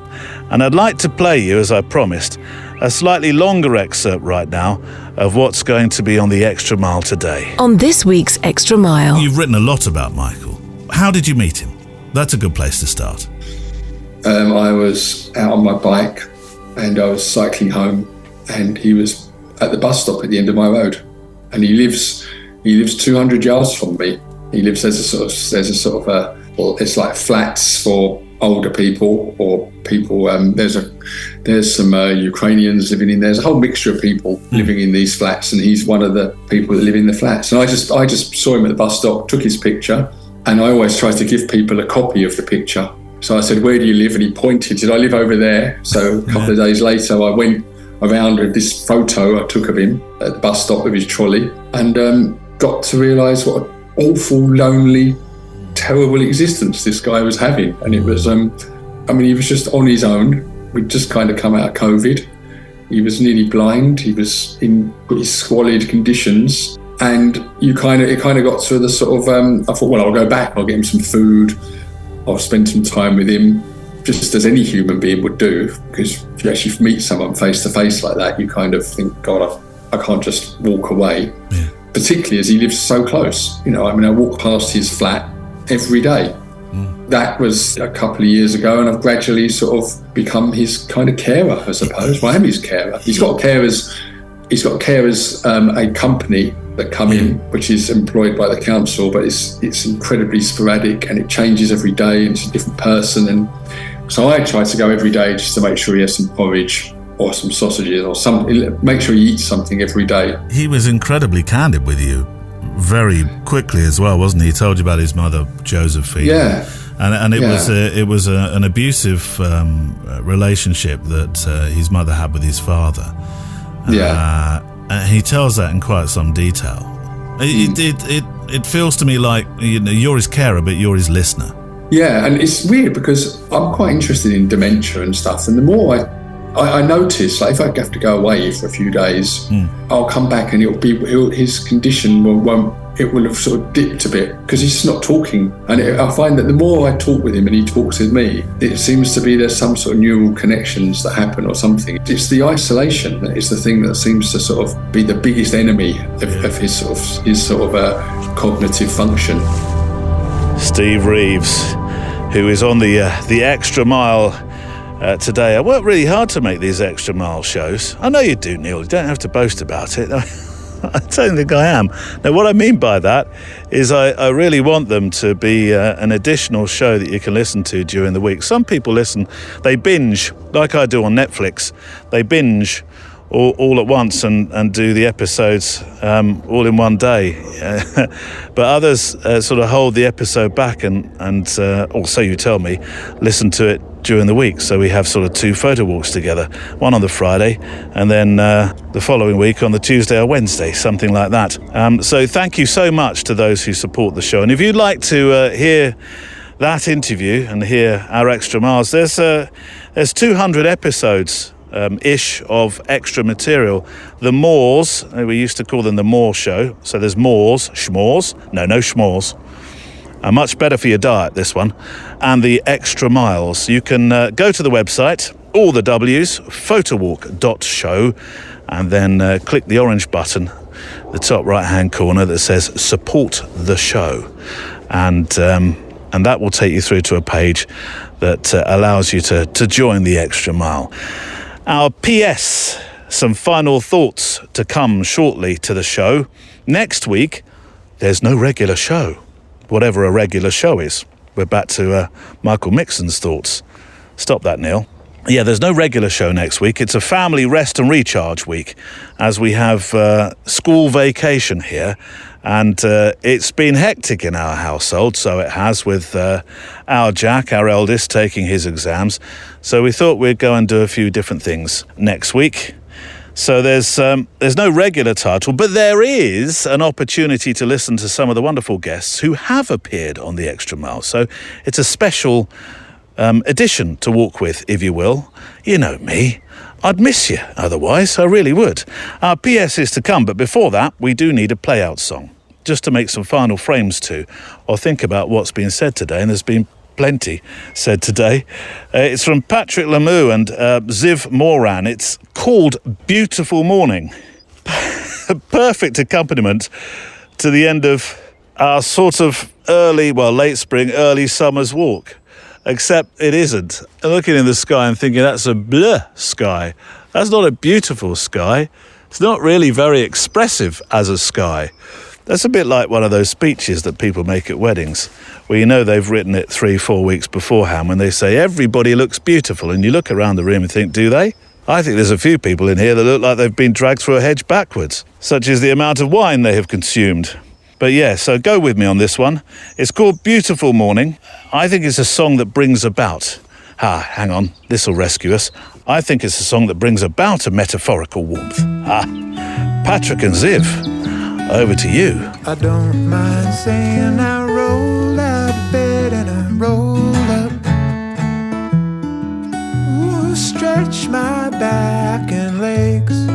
And I'd like to play you, as I promised, a slightly longer excerpt right now of what's going to be on the Extra Mile today. On this week's Extra Mile. You've written a lot about Michael. How did you meet him? That's a good place to start. I was out on my bike and I was cycling home, and he was at the bus stop at the end of my road. And he lives 200 yards from me. He lives it's like flats for older people or people. There's some Ukrainians living in there. There's a whole mixture of people living in these flats, and he's one of the people that live in the flats. And I just saw him at the bus stop, took his picture, and I always try to give people a copy of the picture. So I said, "Where do you live?" And he pointed. Said, "I live over there." So a couple of days later, I went around with this photo I took of him at the bus stop with his trolley, and got to realise what an awful, lonely, terrible existence this guy was having. And it was, he was just on his own. We'd just kind of come out of COVID. He was nearly blind. He was in pretty squalid conditions. And it kind of got to the sort of, I thought, well, I'll go back. I'll get him some food. I'll spend some time with him, just as any human being would do. Because if you actually meet someone face to face like that, you kind of think, God, I can't just walk away. Yeah. Particularly as he lives so close. I walk past his flat every day. That was a couple of years ago, and I've gradually sort of become his kind of carer, I suppose. Well, I am his carer. He's got carers, a company that come in, which is employed by the council, but it's incredibly sporadic and it changes every day and it's a different person. And so I try to go every day just to make sure he has some porridge or some sausages or make sure he eats something every day. He was incredibly candid with you very quickly as well, wasn't he? He told you about his mother, Josephine. Yeah. And it was an abusive relationship that his mother had with his father. And he tells that in quite some detail. It feels to me like you're his carer, but you're his listener. Yeah, and it's weird because I'm quite interested in dementia and stuff. And the more I notice, like if I have to go away for a few days, I'll come back and his condition will have sort of dipped a bit because he's just not talking. And I find that the more I talk with him and he talks with me, it seems to be there's some sort of neural connections that happen or something. It's the isolation that is the thing that seems to sort of be the biggest enemy of his sort of cognitive function. Steve Reeves, who is on the extra mile today. I worked really hard to make these extra mile shows. I know you do, Neil. You don't have to boast about it. I don't think I am. Now, what I mean by that is I really want them to be an additional show that you can listen to during the week. Some people listen, they binge, like I do on Netflix. They binge all at once and do the episodes all in one day. But others sort of hold the episode back and or so you tell me, listen to it during the week. So we have sort of 2 photo walks together, one on the Friday and then the following week on the Tuesday or Wednesday, something like that. So thank you so much to those who support the show. And if you'd like to hear that interview and hear our extra miles, there's 200 episodes ish of extra material. The Moors, we used to call them the Moor Show. So there's Moors, schmores, no schmores. Much better for your diet, this one. And the extra miles. You can go to the website, all the W's, photowalk.show, and then click the orange button, the top right-hand corner that says support the show. And that will take you through to a page that allows you to join the extra mile. Our PS, some final thoughts to come shortly to the show. Next week, there's no regular show, whatever a regular show is. We're back to Michael Mixon's thoughts. Stop that, Neil. Yeah, there's no regular show next week. It's a family rest and recharge week as we have school vacation here. And it's been hectic in our household, so it has, with our Jack, our eldest, taking his exams. So we thought we'd go and do a few different things next week. So there's no regular title, but there is an opportunity to listen to some of the wonderful guests who have appeared on the Extra Mile. So it's a special edition to walk with, if you will. You know me. I'd miss you otherwise, I really would. Our PS is to come, but before that, we do need a play-out song, just to make some final frames to, or think about what's been said today, and there's been plenty said today. It's from Patrick Lemieux and Ziv Moran. It's called Beautiful Morning. A perfect accompaniment to the end of our sort of late spring, early summer's walk. Except it isn't. Looking in the sky and thinking that's a bleh sky. That's not a beautiful sky. It's not really very expressive as a sky. That's a bit like one of those speeches that people make at weddings, where you know they've written it 3-4 weeks beforehand when they say, everybody looks beautiful, and you look around the room and think, do they? I think there's a few people in here that look like they've been dragged through a hedge backwards, such as the amount of wine they have consumed. But yeah, so go with me on this one. It's called Beautiful Morning. I think it's a song that brings about... hang on, this will rescue us. I think it's a song that brings about a metaphorical warmth. Patrick and Ziv, over to you. I don't mind saying I roll out of bed and I roll up. Ooh, stretch my back and legs.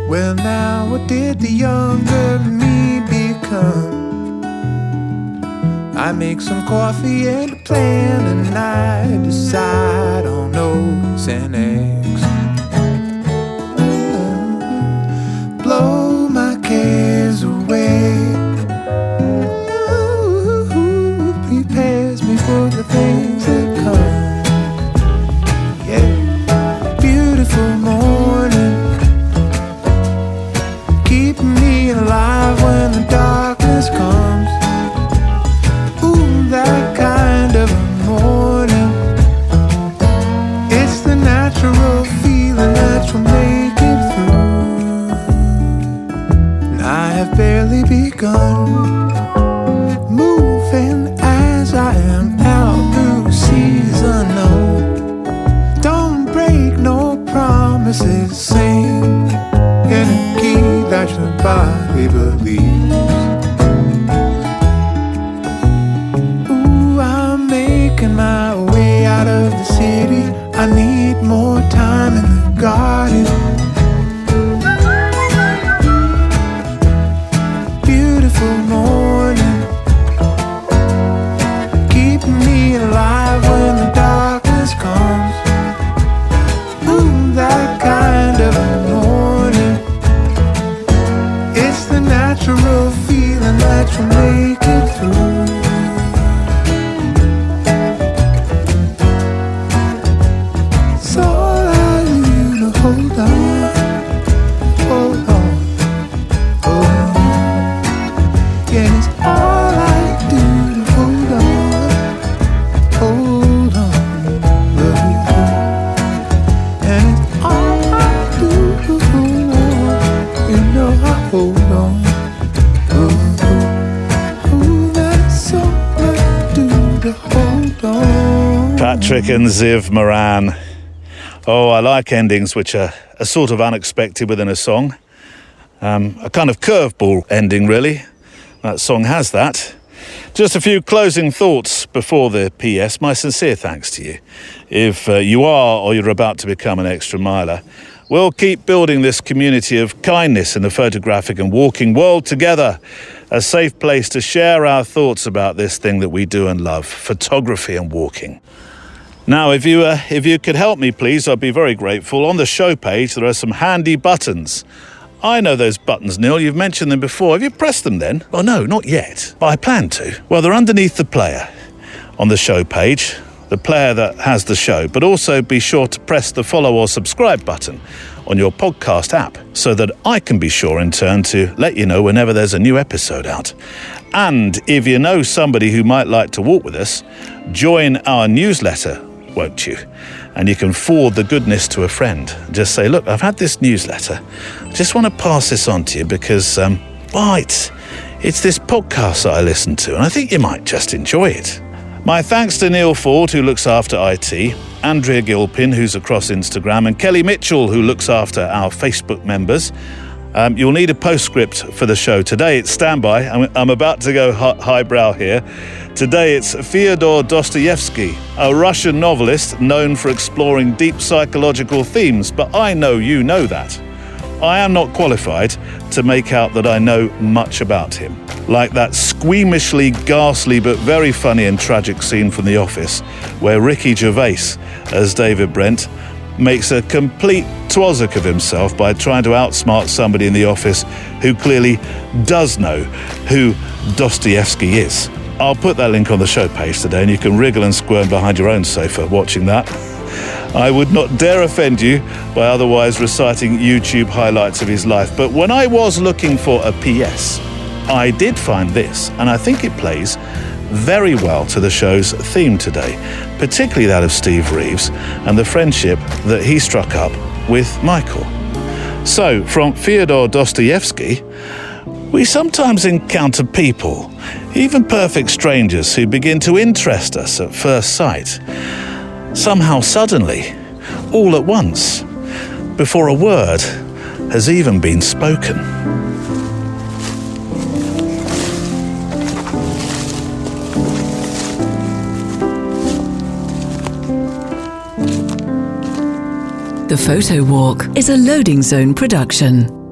Well, now what did the younger me become? I make some coffee and a plan, and I decide on oats and eggs. Blow my cares away. Ooh, prepares me for the things that come. Yeah, beautiful morning. Keep natural feeling that you'll make it through. And I have barely begun moving as I am out through seas unknown. Don't break no promises, sing in a key that your body believes. Ooh, I'm making my way out of the city. I need more time in the garden. Beautiful morning, keep me alive when the darkness comes. Ooh, that kind of morning. It's the natural feeling that you make it through. It's all I need to hold on, hold on, hold on. Yeah, it's all I do to hold on, hold on, hold on. And it's all I do to hold on. You know I hold on, hold on. Ooh, that's all I do to hold on. Patrick and Ziv Moran. Oh, I like endings which are sort of unexpected within a song. A kind of curveball ending, really. That song has that. Just a few closing thoughts before the PS. My sincere thanks to you. If you are or you're about to become an extra miler, we'll keep building this community of kindness in the photographic and walking world together. A safe place to share our thoughts about this thing that we do and love, photography and walking. Now, if you could help me, please, I'd be very grateful. On the show page, there are some handy buttons. I know those buttons, Neil. You've mentioned them before. Have you pressed them then? Oh, no, not yet. But I plan to. Well, they're underneath the player on the show page, the player that has the show. But also be sure to press the follow or subscribe button on your podcast app so that I can be sure in turn to let you know whenever there's a new episode out. And if you know somebody who might like to walk with us, join our newsletter, won't you? And you can forward the goodness to a friend. Just say, look, I've had this newsletter. I just want to pass this on to you because, it's this podcast that I listen to, and I think you might just enjoy it. My thanks to Neil Ford, who looks after IT, Andrea Gilpin, who's across Instagram, and Kelly Mitchell, who looks after our Facebook members. You'll need a postscript for the show. Today it's standby. I'm about to go highbrow here. Today it's Fyodor Dostoevsky, a Russian novelist known for exploring deep psychological themes, but I know you know that. I am not qualified to make out that I know much about him. Like that squeamishly ghastly but very funny and tragic scene from The Office, where Ricky Gervais, as David Brent, makes a complete twazzock of himself by trying to outsmart somebody in the office who clearly does know who Dostoevsky is. I'll put that link on the show page today and you can wriggle and squirm behind your own sofa watching that. I would not dare offend you by otherwise reciting YouTube highlights of his life, but when I was looking for a PS, I did find this, and I think it plays very well to the show's theme today, particularly that of Steve Reeves and the friendship that he struck up with Michael. So, from Fyodor Dostoevsky, we sometimes encounter people, even perfect strangers, who begin to interest us at first sight. Somehow suddenly, all at once, before a word has even been spoken. The Photo Walk is a Loading Zone production.